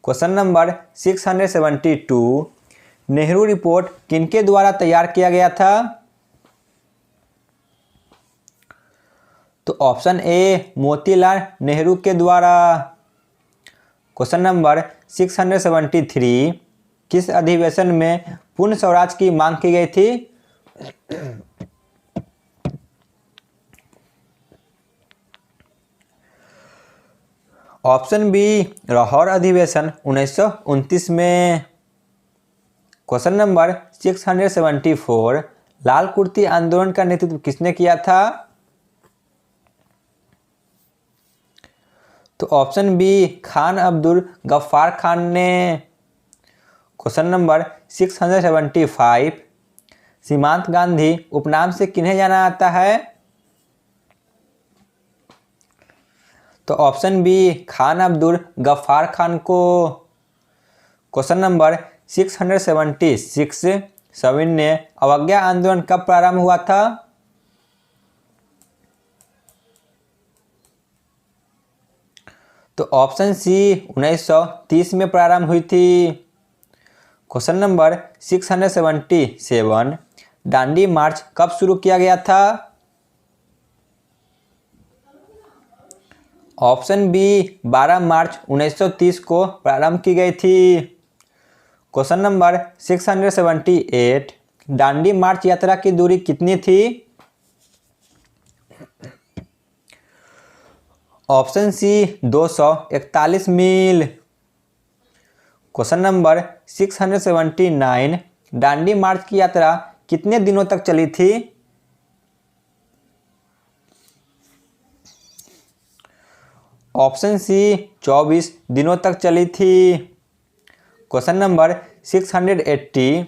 क्वेश्चन नंबर 672, नेहरू रिपोर्ट किनके द्वारा तैयार किया गया था? तो ऑप्शन ए, मोतीलाल नेहरू के द्वारा। क्वेश्चन नंबर 673, किस अधिवेशन में पूर्ण स्वराज की मांग की गई थी? ऑप्शन बी, लाहौर अधिवेशन 1929 में। क्वेश्चन नंबर 674, लाल कुर्ती आंदोलन का नेतृत्व किसने किया था? तो ऑप्शन बी, खान अब्दुल गफ्फार खान ने। क्वेश्चन नंबर 675, सीमांत गांधी उपनाम से किन्हें जाना जाता है? तो ऑप्शन बी, खान अब्दुल गफ्फार खान को। क्वेश्चन नंबर 676, सविनय अवज्ञा आंदोलन कब प्रारंभ हुआ था? तो ऑप्शन सी, 1930 में प्रारंभ हुई थी। क्वेश्चन नंबर 677, दांडी मार्च कब शुरू किया गया था? ऑप्शन बी, 12 मार्च 1930 को प्रारंभ की गई थी। क्वेश्चन नंबर 678, दांडी मार्च यात्रा की दूरी कितनी थी? ऑप्शन सी, 241 मील। क्वेश्चन नंबर 679, दांडी मार्च की यात्रा कितने दिनों तक चली थी? ऑप्शन सी 24 दिनों तक चली थी। क्वेश्चन नंबर 680,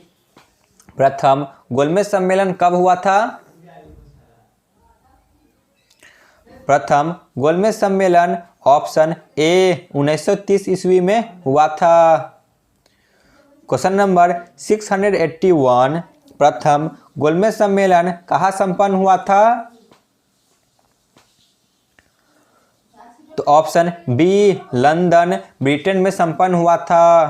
प्रथम गोलमेज सम्मेलन कब हुआ था? प्रथम गोलमेज सम्मेलन ऑप्शन ए 1930 ईस्वी में हुआ था। क्वेश्चन नंबर 681, प्रथम गोलमेज सम्मेलन कहाँ संपन्न हुआ था? तो ऑप्शन बी लंदन, ब्रिटेन में संपन्न हुआ था।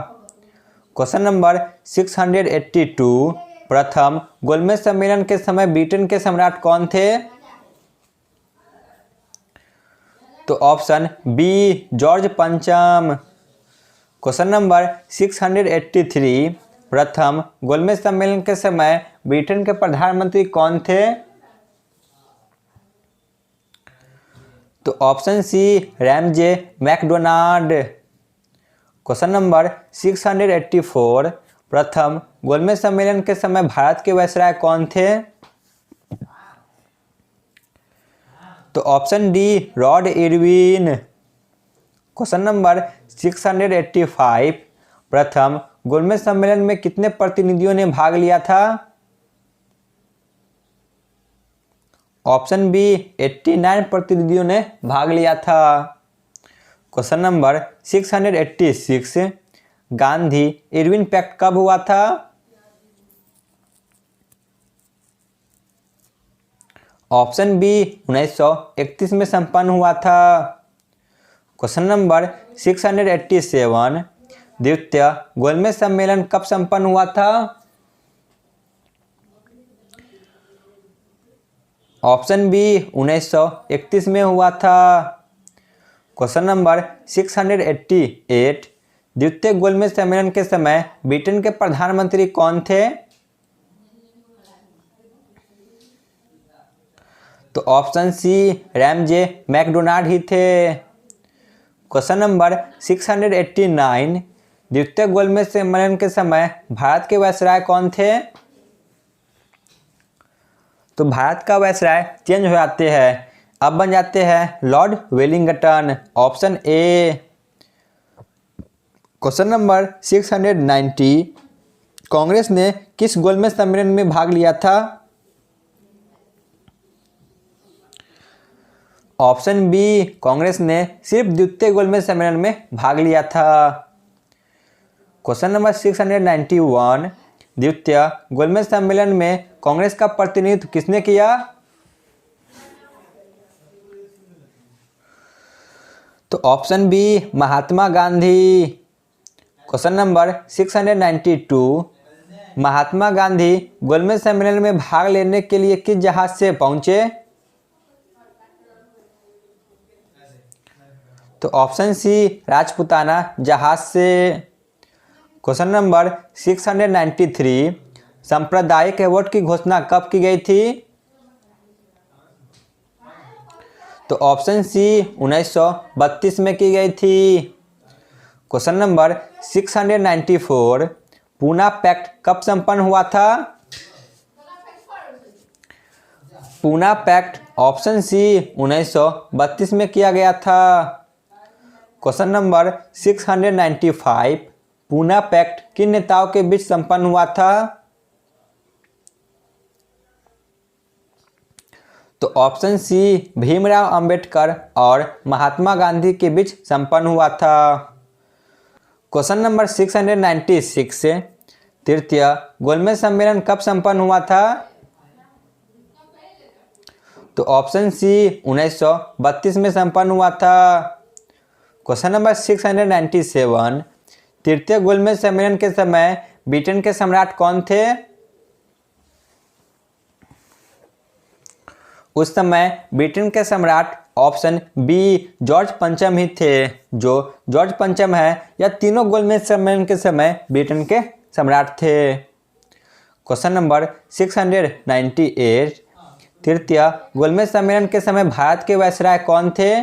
क्वेश्चन नंबर 682, प्रथम गोलमेज सम्मेलन के समय ब्रिटेन के सम्राट कौन थे? तो ऑप्शन बी जॉर्ज पंचम। क्वेश्चन नंबर 683, प्रथम गोलमेज सम्मेलन के समय ब्रिटेन के प्रधानमंत्री कौन थे? तो option C Ramsay MacDonald. Question number 684, प्रथम गोलमेज सम्मेलन के समय भारत के वायसराय कौन थे? तो option D Lord Irwin. Question number 685, प्रथम गोलमेज सम्मेलन में कितने प्रतिनिधियों ने भाग लिया था? ऑप्शन बी 89 प्रतिनिधियों ने भाग लिया था। Question number 686, Gandhi Irwin pact कब हुआ था? ऑप्शन बी 1931 में संपन्न हुआ था। क्वेश्चन नंबर 687, द्वितीय गोलमेज सम्मेलन कब संपन्न हुआ था? ऑप्शन बी 1931 में हुआ था। क्वेश्चन नंबर 688, द्वितीय गोलमेज सम्मेलन के समय ब्रिटेन के प्रधानमंत्री कौन थे? तो ऑप्शन सी रैमजे मैकडोनाल्ड ही थे। क्वेश्चन नंबर 689, द्वितीय गोलमेज सम्मेलन के समय भारत के वायसराय कौन थे? तो भारत का वायसराय चेंज हो जाते हैं, अब बन जाते हैं Lord Wellington. Option A. Question number 690, Congress ने किस गोलमेज सम्मेलन में भाग लिया था? ऑप्शन बी कांग्रेस ने सिर्फ द्वितीय गोलमेज सम्मेलन में भाग लिया था। क्वेश्चन नंबर 691, द्वितीय गोलमेज सम्मेलन में कांग्रेस का प्रतिनिधित्व किसने किया? तो option B Mahatma Gandhi. Question number 692, Mahatma Gandhi गोलमेज सम्मेलन में भाग लेने के लिए किस जहाज से पहुंचे? तो ऑप्शन सी राजपुताना जहाज से। क्वेश्चन नंबर 693, सांप्रदायिक अवार्ड की घोषणा कब की गई थी? तो ऑप्शन सी 1932 में की गई थी। क्वेश्चन नंबर 694, पूना पैक्ट कब संपन्न हुआ था? पूना पैक्ट ऑप्शन सी 1932 में किया गया था। क्वेश्चन नंबर 695, पूना पैक्ट किन नेताओं के बीच संपन्न हुआ था? तो ऑप्शन सी भीमराव अंबेडकर और महात्मा गांधी के बीच संपन्न हुआ था। क्वेश्चन नंबर 696, तृतीय गोलमेज सम्मेलन कब संपन्न हुआ था? तो ऑप्शन सी 1932 में संपन्न हुआ था। क्वेश्चन नंबर 697, तृतीय गोलमेज सम्मेलन के समय ब्रिटेन के सम्राट कौन थे? उस समय ब्रिटेन के सम्राट ऑप्शन बी जॉर्ज पंचम ही थे। जो जॉर्ज पंचम है यह तीनों गोलमेज सम्मेलन के समय ब्रिटेन के सम्राट थे। क्वेश्चन नंबर 698, तृतीय गोलमेज सम्मेलन के समय भारत के वायसराय कौन थे?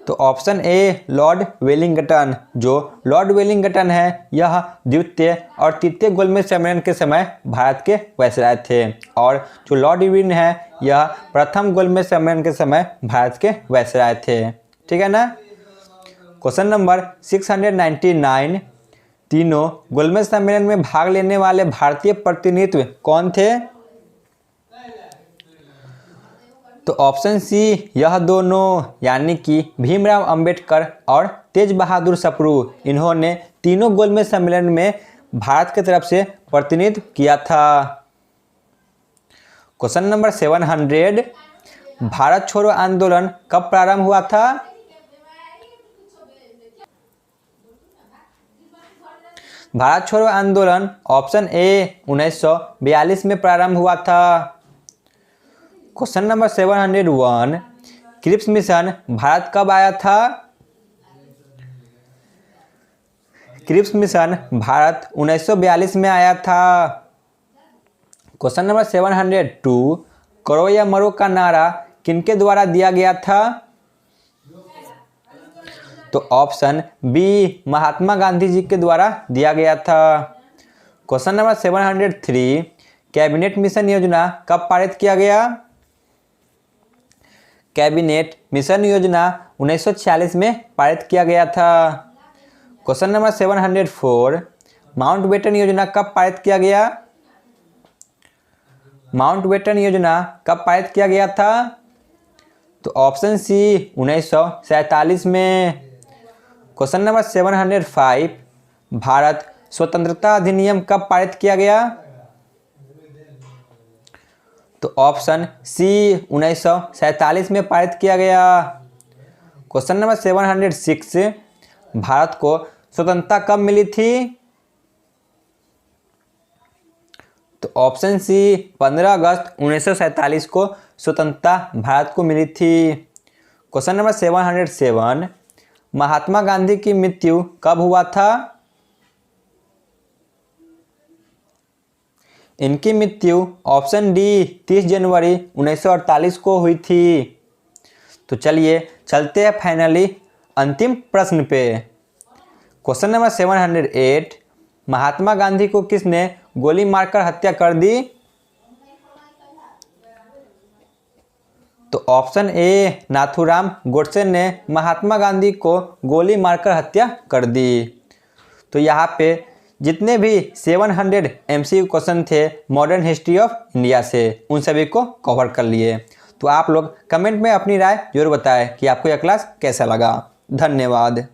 तो ऑप्शन ए लॉर्ड वेलिंगटन। जो लॉर्ड वेलिंगटन है यह द्वितीय और तृतीय गोलमेज सम्मेलन के समय भारत के वायसराय थे, और जो लॉर्ड इरविन है यह प्रथम गोलमेज सम्मेलन के समय भारत के वायसराय थे। ठीक है ना। क्वेश्चन नंबर 699, तीनों गोलमेज सम्मेलन में भाग लेने वाले भारतीय प्रतिनिधित्व कौन थे? तो ऑप्शन सी यह दोनों, यानी कि भीमराव अंबेडकर और तेज बहादुर सप्रू, इन्होंने तीनों गोलमेज सम्मेलन में भारत की तरफ से प्रतिनिधित्व किया था। क्वेश्चन नंबर 700, भारत छोड़ो आंदोलन कब प्रारंभ हुआ था? भारत छोड़ो आंदोलन ऑप्शन ए 1942 में प्रारंभ हुआ था। Question number 701, Cripps mission Bharat कब आया था? क्रिप्स मिशन भारत 1942 में आया था। क्वेश्चन नंबर 702, करो या मरो का नारा किनके द्वारा दिया गया था? तो ऑप्शन बी महात्मा गांधी जी के द्वारा दिया गया था। क्वेश्चन नंबर 703, कैबिनेट मिशन योजना कब पारित किया गया? कैबिनेट मिशन योजना 1946 में पारित किया गया था। क्वेश्चन नंबर 704, माउंटबेटन योजना कब पारित किया गया? माउंटबेटन योजना कब पारित किया गया था? तो ऑप्शन सी 1947 में। क्वेश्चन नंबर 705, भारत स्वतंत्रता अधिनियम कब पारित किया गया? तो ऑप्शन सी 1947 में पारित किया गया। क्वेश्चन नंबर 706, भारत को स्वतंत्रता कब मिली थी? तो ऑप्शन सी 15 अगस्त 1947 को स्वतंत्रता भारत को मिली थी। क्वेश्चन नंबर 707, महात्मा गांधी की मृत्यु कब हुआ था? इनकी मृत्यु ऑप्शन डी 30 जनवरी 1948 को हुई थी। तो चलिए चलते हैं फाइनली अंतिम प्रश्न पे। क्वेश्चन नंबर 708, महात्मा गांधी को किसने गोली मारकर हत्या कर दी? तो ऑप्शन ए नाथूराम गोडसे ने महात्मा गांधी को गोली मारकर हत्या कर दी। तो यहाँ पे जितने भी 700 MCQ क्वेश्चन थे मॉडर्न हिस्ट्री ऑफ इंडिया से, उन सभी को कवर कर लिए। तो आप लोग कमेंट में अपनी राय जरूर बताएं कि आपको यह क्लास कैसा लगा। धन्यवाद।